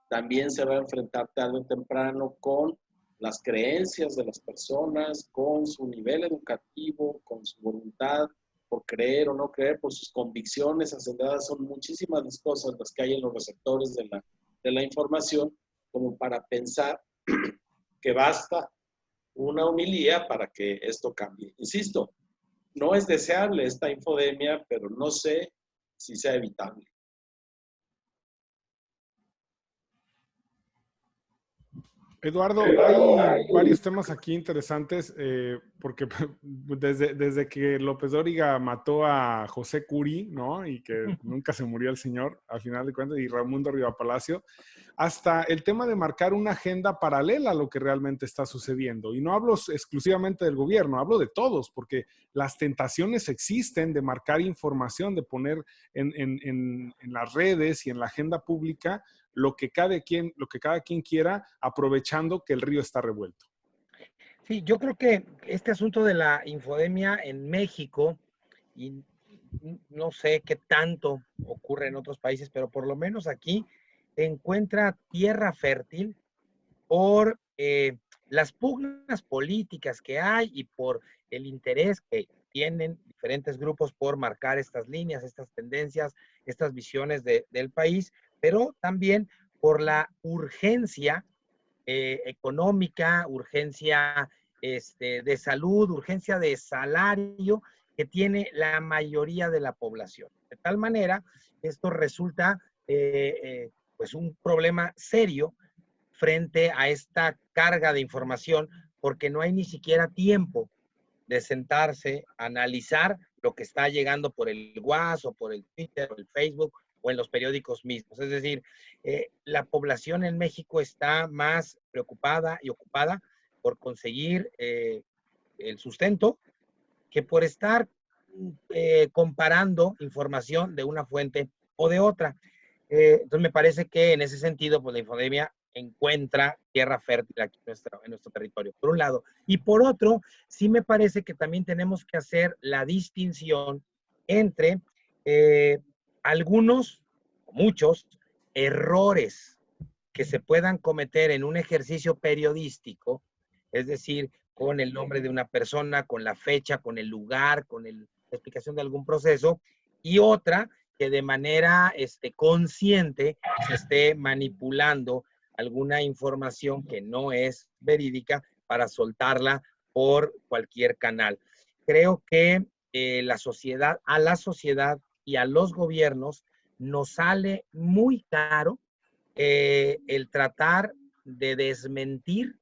también se va a enfrentar tarde o temprano con las creencias de las personas, con su nivel educativo, con su voluntad por creer o no creer, por sus convicciones acendradas. Son muchísimas las cosas las que hay en los receptores de la información, como para pensar que basta una homilía para que esto cambie. Insisto, no es deseable esta infodemia, pero no sé si sea evitable. Eduardo, hay varios temas aquí interesantes, porque desde que López Dóriga mató a José Curi, ¿no? Y que nunca se murió el señor, al final de cuentas, y Raimundo Rivapalacio, hasta el tema de marcar una agenda paralela a lo que realmente está sucediendo. Y no hablo exclusivamente del gobierno, hablo de todos, porque las tentaciones existen de marcar información, de poner en las redes y en la agenda pública lo que cada quien quiera, aprovechando que el río está revuelto. Sí, yo creo que este asunto de la infodemia en México, y no sé qué tanto ocurre en otros países, pero por lo menos aquí encuentra tierra fértil por las pugnas políticas que hay y por el interés que tienen diferentes grupos por marcar estas líneas, estas tendencias, estas visiones del país, pero también por la urgencia económica, urgencia de salud, urgencia de salario que tiene la mayoría de la población. De tal manera, esto resulta pues un problema serio frente a esta carga de información, porque no hay ni siquiera tiempo de sentarse a analizar lo que está llegando por el WhatsApp o por el Twitter o el Facebook o en los periódicos mismos. Es decir, la población en México está más preocupada y ocupada por conseguir el sustento que por estar comparando información de una fuente o de otra. Entonces me parece que en ese sentido, pues la infodemia encuentra tierra fértil aquí en nuestro territorio, por un lado. Y por otro, sí me parece que también tenemos que hacer la distinción entre algunos, o muchos, errores que se puedan cometer en un ejercicio periodístico, es decir, con el nombre de una persona, con la fecha, con el lugar, con la explicación de algún proceso, y otra que de manera consciente se esté manipulando alguna información que no es verídica para soltarla por cualquier canal. Creo que a la sociedad y a los gobiernos nos sale muy caro el tratar de desmentir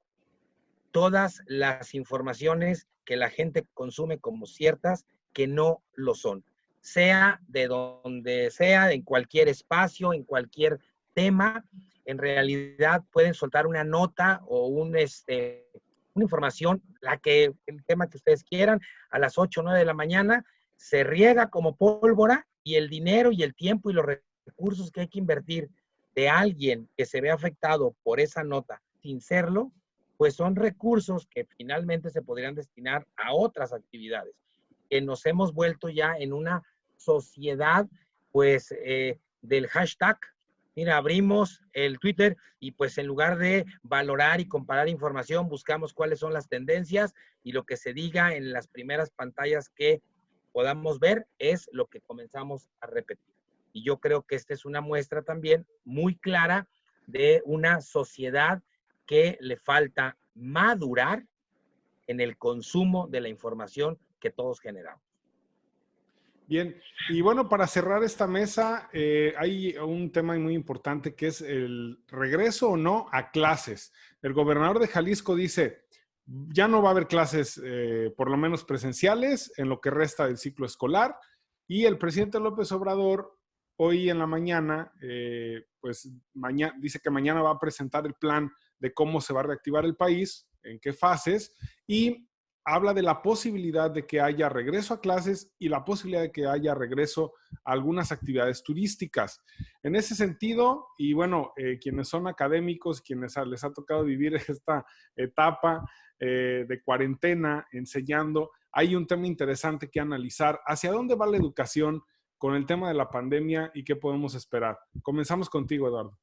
todas las informaciones que la gente consume como ciertas que no lo son. Sea de donde sea, en cualquier espacio, en cualquier tema, en realidad pueden soltar una nota o una información, el tema que ustedes quieran, a las 8 o 9 de la mañana, se riega como pólvora y el dinero y el tiempo y los recursos que hay que invertir de alguien que se ve afectado por esa nota sin serlo, pues son recursos que finalmente se podrían destinar a otras actividades, que nos hemos vuelto ya en una sociedad, pues, del hashtag. Mira, abrimos el Twitter y pues en lugar de valorar y comparar información, buscamos cuáles son las tendencias y lo que se diga en las primeras pantallas que podamos ver es lo que comenzamos a repetir. Y yo creo que esta es una muestra también muy clara de una sociedad que le falta madurar en el consumo de la información que todos generamos. Bien, y bueno, para cerrar esta mesa, hay un tema muy importante que es el regreso o no a clases. El gobernador de Jalisco dice, ya no va a haber clases, por lo menos presenciales, en lo que resta del ciclo escolar, y el presidente López Obrador, hoy en la mañana, dice que mañana va a presentar el plan de cómo se va a reactivar el país, en qué fases, y habla de la posibilidad de que haya regreso a clases y la posibilidad de que haya regreso a algunas actividades turísticas. En ese sentido, y bueno, quienes son académicos, quienes les ha tocado vivir esta etapa de cuarentena enseñando, hay un tema interesante que analizar. ¿Hacia dónde va la educación con el tema de la pandemia y qué podemos esperar? Comenzamos contigo, Eduardo.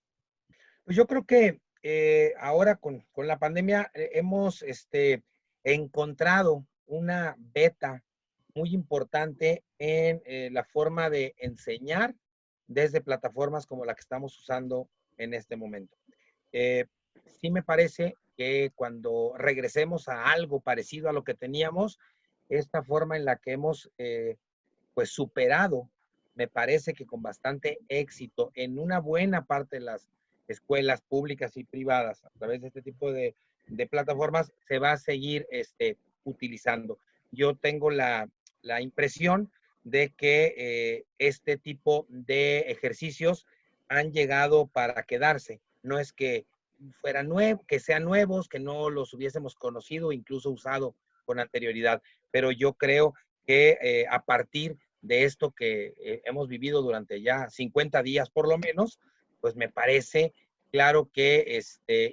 Pues yo creo que ahora con la pandemia hemos encontrado una beta muy importante en la forma de enseñar desde plataformas como la que estamos usando en este momento. Sí me parece que cuando regresemos a algo parecido a lo que teníamos, esta forma en la que hemos pues superado, me parece que con bastante éxito en una buena parte de las escuelas públicas y privadas a través de este tipo de plataformas, se va a seguir utilizando. Yo tengo la impresión de que este tipo de ejercicios han llegado para quedarse. No es que que sean nuevos, que no los hubiésemos conocido, incluso usado con anterioridad, pero yo creo que a partir de esto que hemos vivido durante ya 50 días por lo menos, pues me parece claro que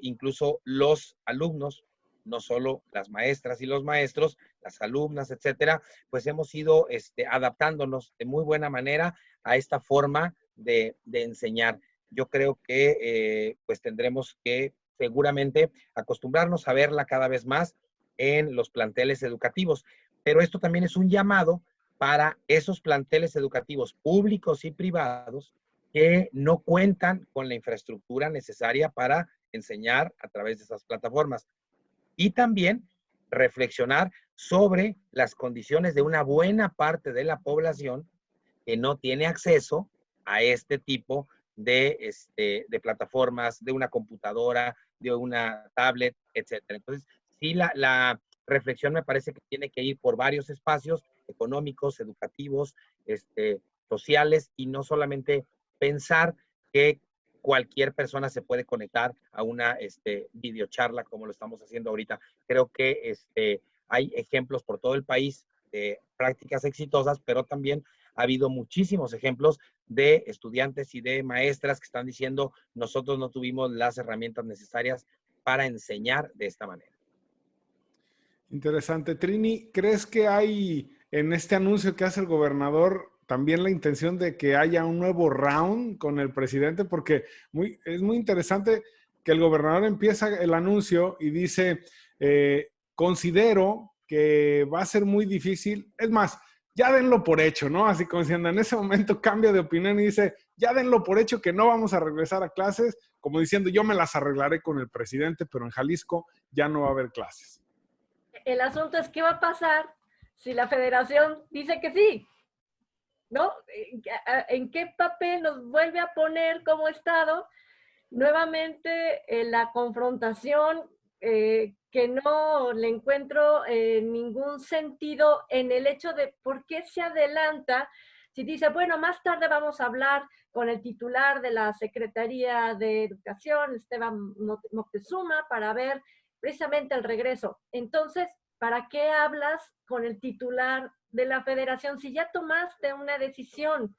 incluso los alumnos, no solo las maestras y los maestros, las alumnas, etcétera, pues hemos ido adaptándonos de muy buena manera a esta forma de enseñar. Yo creo que pues tendremos que seguramente acostumbrarnos a verla cada vez más en los planteles educativos. Pero esto también es un llamado para esos planteles educativos públicos y privados que no cuentan con la infraestructura necesaria para enseñar a través de esas plataformas. Y también reflexionar sobre las condiciones de una buena parte de la población que no tiene acceso a este tipo de plataformas, de una computadora, de una tablet, etcétera. Entonces, sí, la reflexión me parece que tiene que ir por varios espacios económicos, educativos, sociales, y no solamente pensar que cualquier persona se puede conectar a una videocharla como lo estamos haciendo ahorita. Creo que hay ejemplos por todo el país de prácticas exitosas, pero también ha habido muchísimos ejemplos de estudiantes y de maestras que están diciendo, nosotros no tuvimos las herramientas necesarias para enseñar de esta manera. Interesante. Trini, ¿crees que hay en este anuncio que hace el gobernador también la intención de que haya un nuevo round con el presidente? Porque es muy interesante que el gobernador empieza el anuncio y dice, considero que va a ser muy difícil. Es más, ya denlo por hecho, ¿no? Así como diciendo, en ese momento cambia de opinión y dice, ya denlo por hecho que no vamos a regresar a clases, como diciendo, yo me las arreglaré con el presidente, pero en Jalisco ya no va a haber clases. El asunto es qué va a pasar si la federación dice que sí, ¿no? ¿En qué papel nos vuelve a poner como Estado? Nuevamente, la confrontación que no le encuentro ningún sentido en el hecho de por qué se adelanta. Si dice, bueno, más tarde vamos a hablar con el titular de la Secretaría de Educación, Esteban Moctezuma, para ver precisamente el regreso. Entonces, ¿para qué hablas con el titular de la federación si ya tomaste una decisión?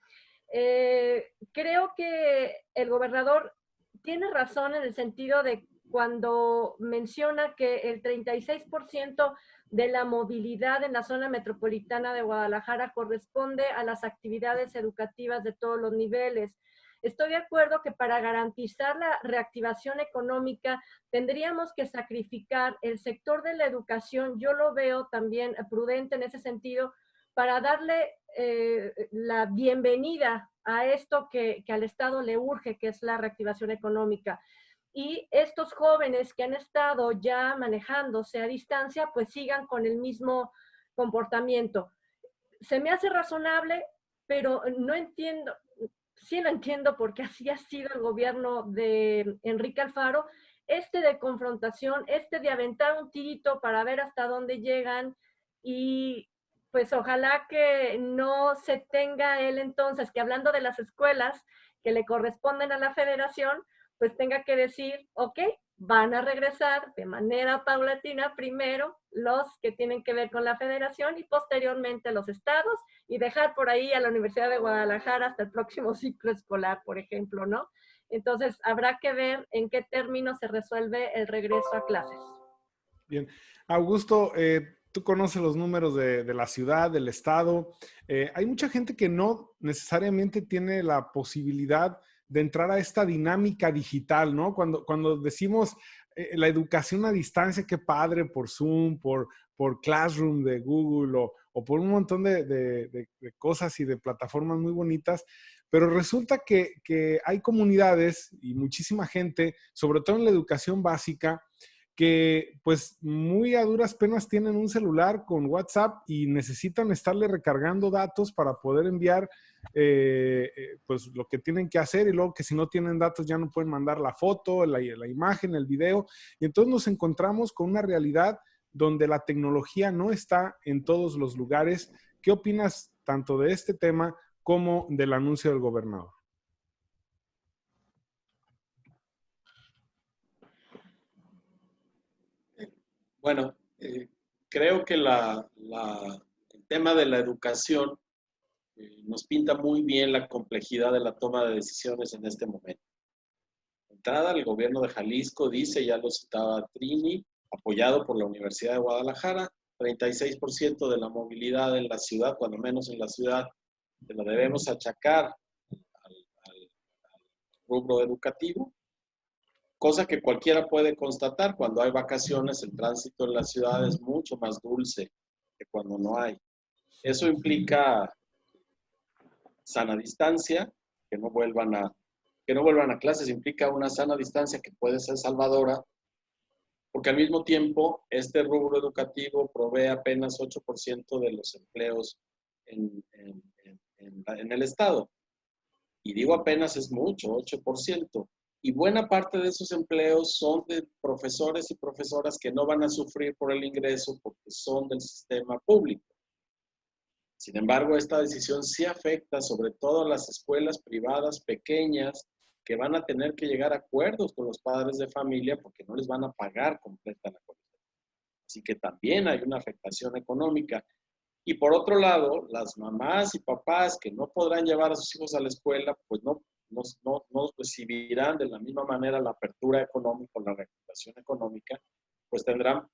Creo que el gobernador tiene razón en el sentido de cuando menciona que el 36% de la movilidad en la zona metropolitana de Guadalajara corresponde a las actividades educativas de todos los niveles. Estoy de acuerdo que para garantizar la reactivación económica tendríamos que sacrificar el sector de la educación. Yo lo veo también prudente en ese sentido para darle la bienvenida a esto que al Estado le urge, que es la reactivación económica. Y estos jóvenes que han estado ya manejándose a distancia, pues sigan con el mismo comportamiento. Se me hace razonable, pero no entiendo, sí lo entiendo porque así ha sido el gobierno de Enrique Alfaro, de confrontación, de aventar un tirito para ver hasta dónde llegan y pues ojalá que no se tenga él entonces, que hablando de las escuelas que le corresponden a la federación, pues tenga que decir, ok, van a regresar de manera paulatina primero los que tienen que ver con la federación y posteriormente los estados y dejar por ahí a la Universidad de Guadalajara hasta el próximo ciclo escolar, por ejemplo, ¿no? Entonces, habrá que ver en qué términos se resuelve el regreso a clases. Bien. Augusto, tú conoces los números de la ciudad, del estado. Hay mucha gente que no necesariamente tiene la posibilidad de entrar a esta dinámica digital, ¿no? Cuando decimos la educación a distancia, qué padre, por Zoom, por Classroom de Google o por un montón de cosas y de plataformas muy bonitas, pero resulta que hay comunidades y muchísima gente, sobre todo en la educación básica, que pues muy a duras penas tienen un celular con WhatsApp y necesitan estarle recargando datos para poder enviar pues lo que tienen que hacer y luego que si no tienen datos ya no pueden mandar la foto, la imagen, el video. Y entonces nos encontramos con una realidad donde la tecnología no está en todos los lugares. ¿Qué opinas tanto de este tema como del anuncio del gobernador? Bueno, creo que el tema de la educación nos pinta muy bien la complejidad de la toma de decisiones en este momento. De entrada, el gobierno de Jalisco dice, ya lo citaba Trini, apoyado por la Universidad de Guadalajara, 36% de la movilidad en la ciudad, cuando menos en la ciudad, se lo debemos achacar al rubro educativo, cosa que cualquiera puede constatar. Cuando hay vacaciones, el tránsito en la ciudad es mucho más dulce que cuando no hay. Eso implica sana distancia, que no vuelvan a clases, implica una sana distancia que puede ser salvadora, porque al mismo tiempo este rubro educativo provee apenas 8% de los empleos en el Estado. Y digo apenas es mucho, 8%. Y buena parte de esos empleos son de profesores y profesoras que no van a sufrir por el ingreso porque son del sistema público. Sin embargo, esta decisión sí afecta sobre todo a las escuelas privadas pequeñas que van a tener que llegar a acuerdos con los padres de familia porque no les van a pagar completa la colegiatura. Así que también hay una afectación económica. Y por otro lado, las mamás y papás que no podrán llevar a sus hijos a la escuela, pues no recibirán de la misma manera la apertura económica o la reactivación económica, pues tendrán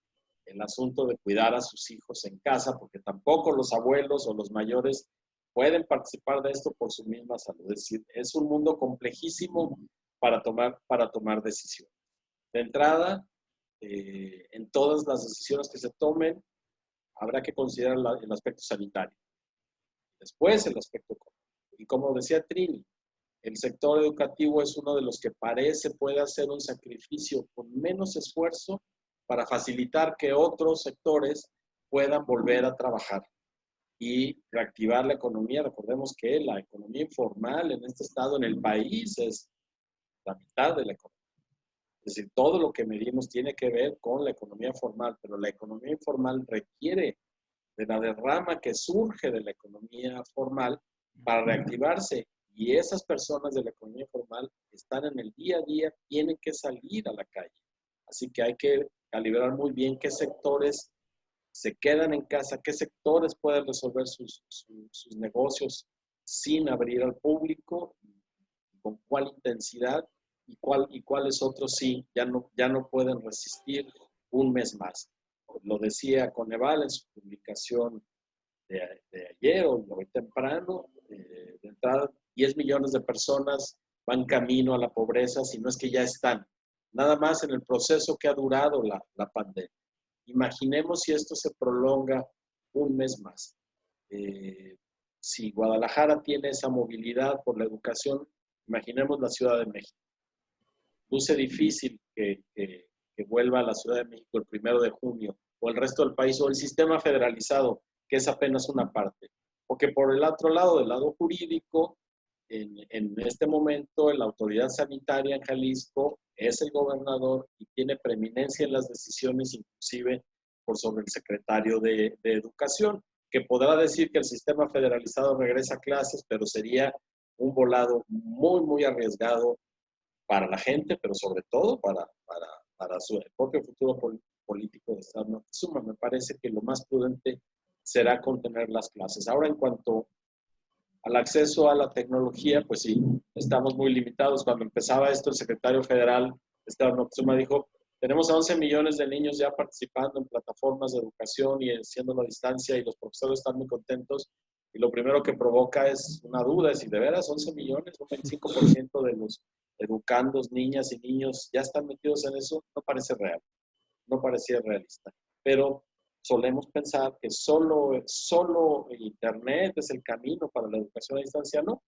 el asunto de cuidar a sus hijos en casa, porque tampoco los abuelos o los mayores pueden participar de esto por su misma salud. Es decir, es un mundo complejísimo para tomar decisiones. De entrada, en todas las decisiones que se tomen, habrá que considerar el aspecto sanitario. Después, el aspecto económico. Y como decía Trini, el sector educativo es uno de los que parece puede hacer un sacrificio con menos esfuerzo para facilitar que otros sectores puedan volver a trabajar y reactivar la economía. Recordemos que la economía informal en este estado, en el país, es la mitad de la economía. Es decir, todo lo que medimos tiene que ver con la economía formal, pero la economía informal requiere de la derrama que surge de la economía formal para reactivarse. Y esas personas de la economía formal están en el día a día, tienen que salir a la calle. Así que hay que calibrar muy bien qué sectores se quedan en casa, qué sectores pueden resolver sus negocios sin abrir al público, con cuál intensidad y cuáles otros sí ya no pueden resistir un mes más. Lo decía Coneval en su publicación de ayer o de hoy temprano, de entrada 10 millones de personas van camino a la pobreza, si no es que ya están, nada más en el proceso que ha durado la pandemia. Imaginemos si esto se prolonga un mes más. Si Guadalajara tiene esa movilidad por la educación, imaginemos la Ciudad de México. Luce difícil que vuelva a la Ciudad de México el 1 de junio, o el resto del país, o el sistema federalizado, que es apenas una parte. Porque por el otro lado, del lado jurídico, en este momento la autoridad sanitaria en Jalisco es el gobernador y tiene preeminencia en las decisiones, inclusive por sobre el secretario de Educación, que podrá decir que el sistema federalizado regresa a clases, pero sería un volado muy, muy arriesgado para la gente, pero sobre todo para su propio futuro político de Estado Moctezuma. Me parece que lo más prudente será contener las clases. Ahora, en cuanto al acceso a la tecnología, pues sí, estamos muy limitados. Cuando empezaba esto, el secretario federal, Estado Moctezuma, dijo, tenemos a 11 millones de niños ya participando en plataformas de educación y haciéndolo a distancia, y los profesores están muy contentos. Y lo primero que provoca es una duda, es si de veras 11 millones, un 25% de los educandos, niñas y niños ya están metidos en eso, no parece real, no parecía realista. Pero solemos pensar que solo Internet es el camino para la educación a distancia. No.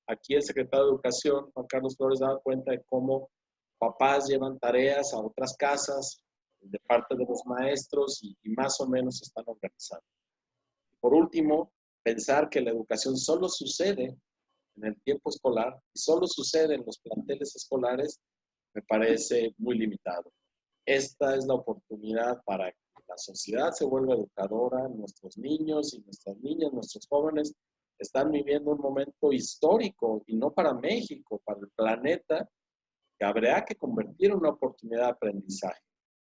Aquí el secretario de Educación, Juan Carlos Flores, daba cuenta de cómo papás llevan tareas a otras casas de parte de los maestros y más o menos están organizando. Por último, pensar que la educación solo sucede en el tiempo escolar y solo sucede en los planteles escolares me parece muy limitado. Esta es la oportunidad para que la sociedad se vuelva educadora, nuestros niños y nuestras niñas, nuestros jóvenes están viviendo un momento histórico y no para México, para el planeta, que habrá que convertir en una oportunidad de aprendizaje,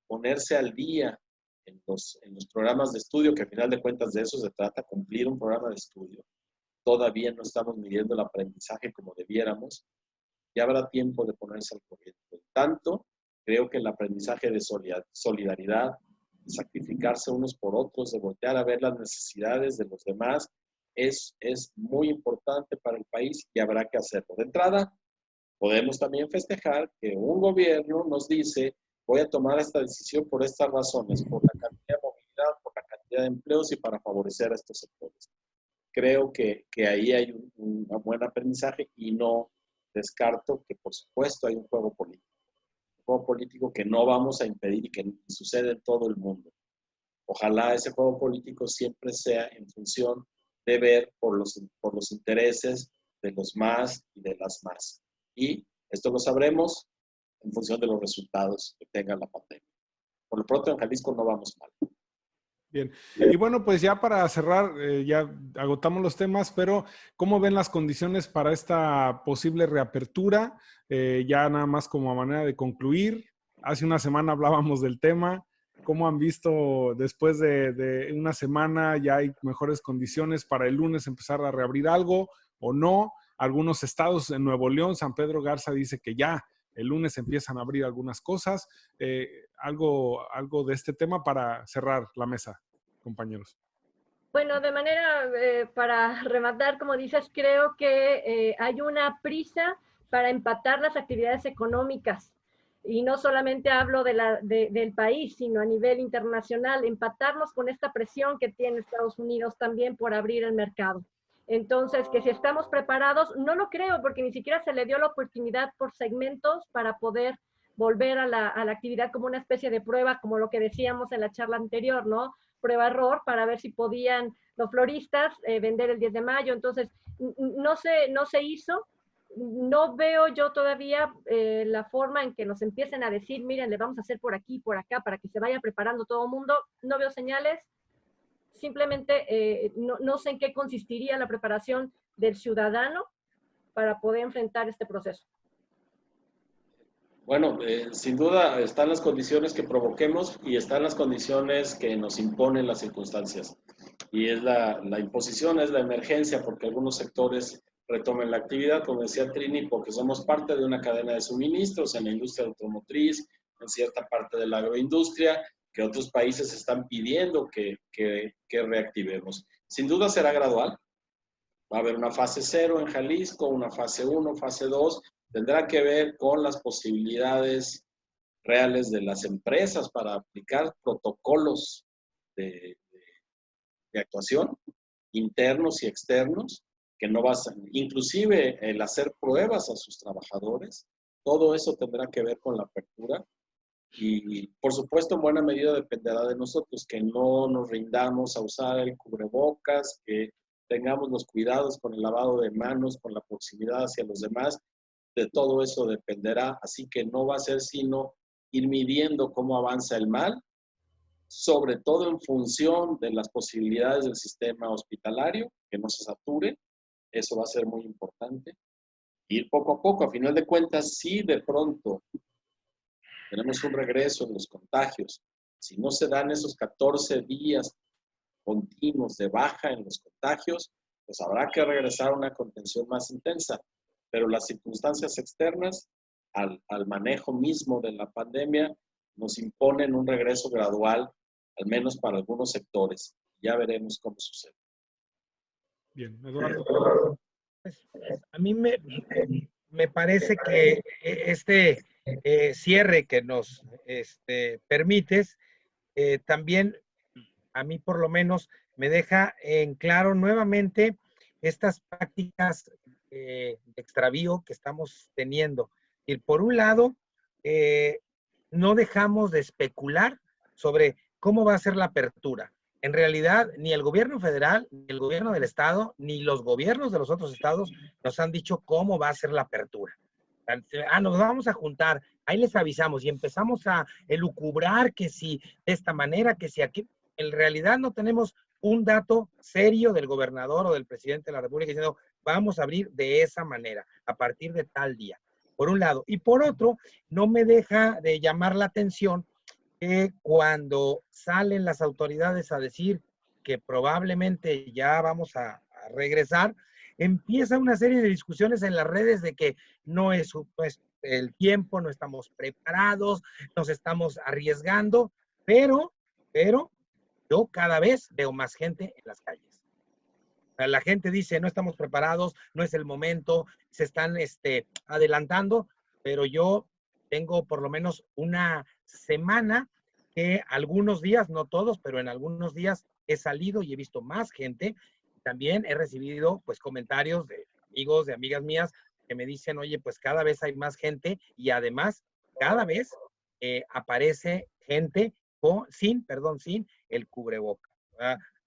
ponerse al día en los programas de estudio, que al final de cuentas de eso se trata, cumplir un programa de estudio. Todavía no estamos midiendo el aprendizaje como debiéramos, ya habrá tiempo de ponerse al corriente. Por tanto, creo que el aprendizaje de solidaridad, de sacrificarse unos por otros, de voltear a ver las necesidades de los demás, es muy importante para el país y habrá que hacerlo. De entrada, podemos también festejar que un gobierno nos dice, voy a tomar esta decisión por estas razones, por la cantidad de movilidad, por la cantidad de empleos y para favorecer a estos sectores. Creo que ahí hay un buen aprendizaje y no descarto que, por supuesto, hay un juego político que no vamos a impedir y que sucede en todo el mundo. Ojalá ese juego político siempre sea en función de ver por los intereses de los más y de las más. Y esto lo sabremos en función de los resultados que tenga la pandemia. Por lo pronto, en Jalisco no vamos mal. Bien. Y bueno, pues ya para cerrar, ya agotamos los temas, pero ¿cómo ven las condiciones para esta posible reapertura? Ya nada más como a manera de concluir. Hace una semana hablábamos del tema. ¿Cómo han visto después de una semana ya hay mejores condiciones para el lunes empezar a reabrir algo o no? Algunos estados en Nuevo León, San Pedro Garza dice que ya el lunes empiezan a abrir algunas cosas. Algo de este tema para cerrar la mesa, compañeros. Bueno, de manera para rematar, como dices, creo que hay una prisa para empatar las actividades económicas. Y no solamente hablo del país, sino a nivel internacional, empatarnos con esta presión que tiene Estados Unidos también por abrir el mercado. Entonces, que si estamos preparados, no lo creo, porque ni siquiera se le dio la oportunidad por segmentos para poder volver a la actividad como una especie de prueba, como lo que decíamos en la charla anterior, ¿no? Prueba-error para ver si podían los floristas vender el 10 de mayo. Entonces, no se hizo. No veo yo todavía la forma en que nos empiecen a decir, miren, le vamos a hacer por aquí, por acá, para que se vaya preparando todo el mundo. No veo señales. Simplemente no sé en qué consistiría la preparación del ciudadano para poder enfrentar este proceso. Bueno, sin duda están las condiciones que provoquemos y están las condiciones que nos imponen las circunstancias. Y es la imposición, es la emergencia, porque algunos sectores retomen la actividad, como decía Trini, porque somos parte de una cadena de suministros en la industria automotriz, en cierta parte de la agroindustria, que otros países están pidiendo que reactivemos. Sin duda será gradual. Va a haber una fase 0 en Jalisco, una fase 1, fase 2. Tendrá que ver con las posibilidades reales de las empresas para aplicar protocolos de actuación, internos y externos, que no basan, inclusive el hacer pruebas a sus trabajadores. Todo eso tendrá que ver con la apertura y, por supuesto, en buena medida dependerá de nosotros, que no nos rindamos a usar el cubrebocas, que tengamos los cuidados con el lavado de manos, con la proximidad hacia los demás. De todo eso dependerá, así que no va a ser sino ir midiendo cómo avanza el mal, sobre todo en función de las posibilidades del sistema hospitalario, que no se sature. Eso va a ser muy importante. Ir poco a poco, a final de cuentas, si de pronto tenemos un regreso en los contagios, si no se dan esos 14 días continuos de baja en los contagios, pues habrá que regresar a una contención más intensa. Pero las circunstancias externas al manejo mismo de la pandemia nos imponen un regreso gradual, al menos para algunos sectores. Ya veremos cómo sucede. Bien, Eduardo. A mí me parece que este cierre que nos permites, también a mí por lo menos me deja en claro nuevamente estas prácticas de extravío que estamos teniendo. Y por un lado, no dejamos de especular sobre cómo va a ser la apertura. En realidad, ni el gobierno federal, ni el gobierno del estado, ni los gobiernos de los otros estados nos han dicho cómo va a ser la apertura. Nos vamos a juntar, ahí les avisamos y empezamos a elucubrar que si de esta manera, que si aquí. En realidad no tenemos un dato serio del gobernador o del presidente de la República diciendo vamos a abrir de esa manera, a partir de tal día, por un lado. Y por otro, no me deja de llamar la atención que cuando salen las autoridades a decir que probablemente ya vamos a regresar, empieza una serie de discusiones en las redes de que no es el tiempo, no estamos preparados, nos estamos arriesgando, pero yo cada vez veo más gente en las calles. La gente dice, no estamos preparados, no es el momento, se están adelantando, pero yo tengo por lo menos una semana que algunos días, no todos, pero en algunos días he salido y he visto más gente. También he recibido pues comentarios de amigos, de amigas mías que me dicen, oye, pues cada vez hay más gente y además cada vez aparece gente sin el cubreboca.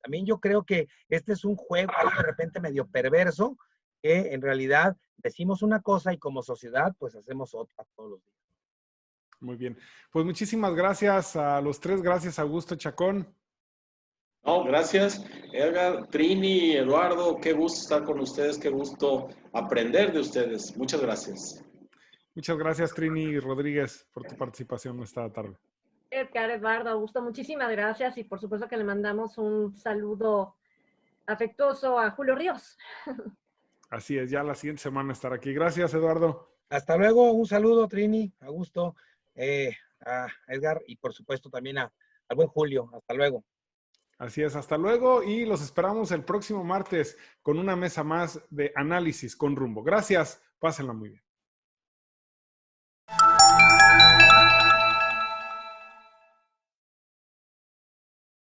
También yo creo que este es un juego ahí de repente medio perverso, que en realidad decimos una cosa y como sociedad pues hacemos otra todos los días. Muy bien. Pues muchísimas gracias a los tres. Gracias, Augusto Chacón. No, gracias, Edgar, Trini, Eduardo, qué gusto estar con ustedes, qué gusto aprender de ustedes. Muchas gracias. Muchas gracias, Trini Rodríguez, por tu participación esta tarde. Edgar, Eduardo, Augusto, muchísimas gracias y por supuesto que le mandamos un saludo afectuoso a Julio Ríos. Así es, ya la siguiente semana estar aquí. Gracias, Eduardo. Hasta luego, un saludo, Trini, Augusto, a Edgar y por supuesto también al buen Julio. Hasta luego. Así es, hasta luego y los esperamos el próximo martes con una mesa más de análisis con rumbo. Gracias, pásenla muy bien.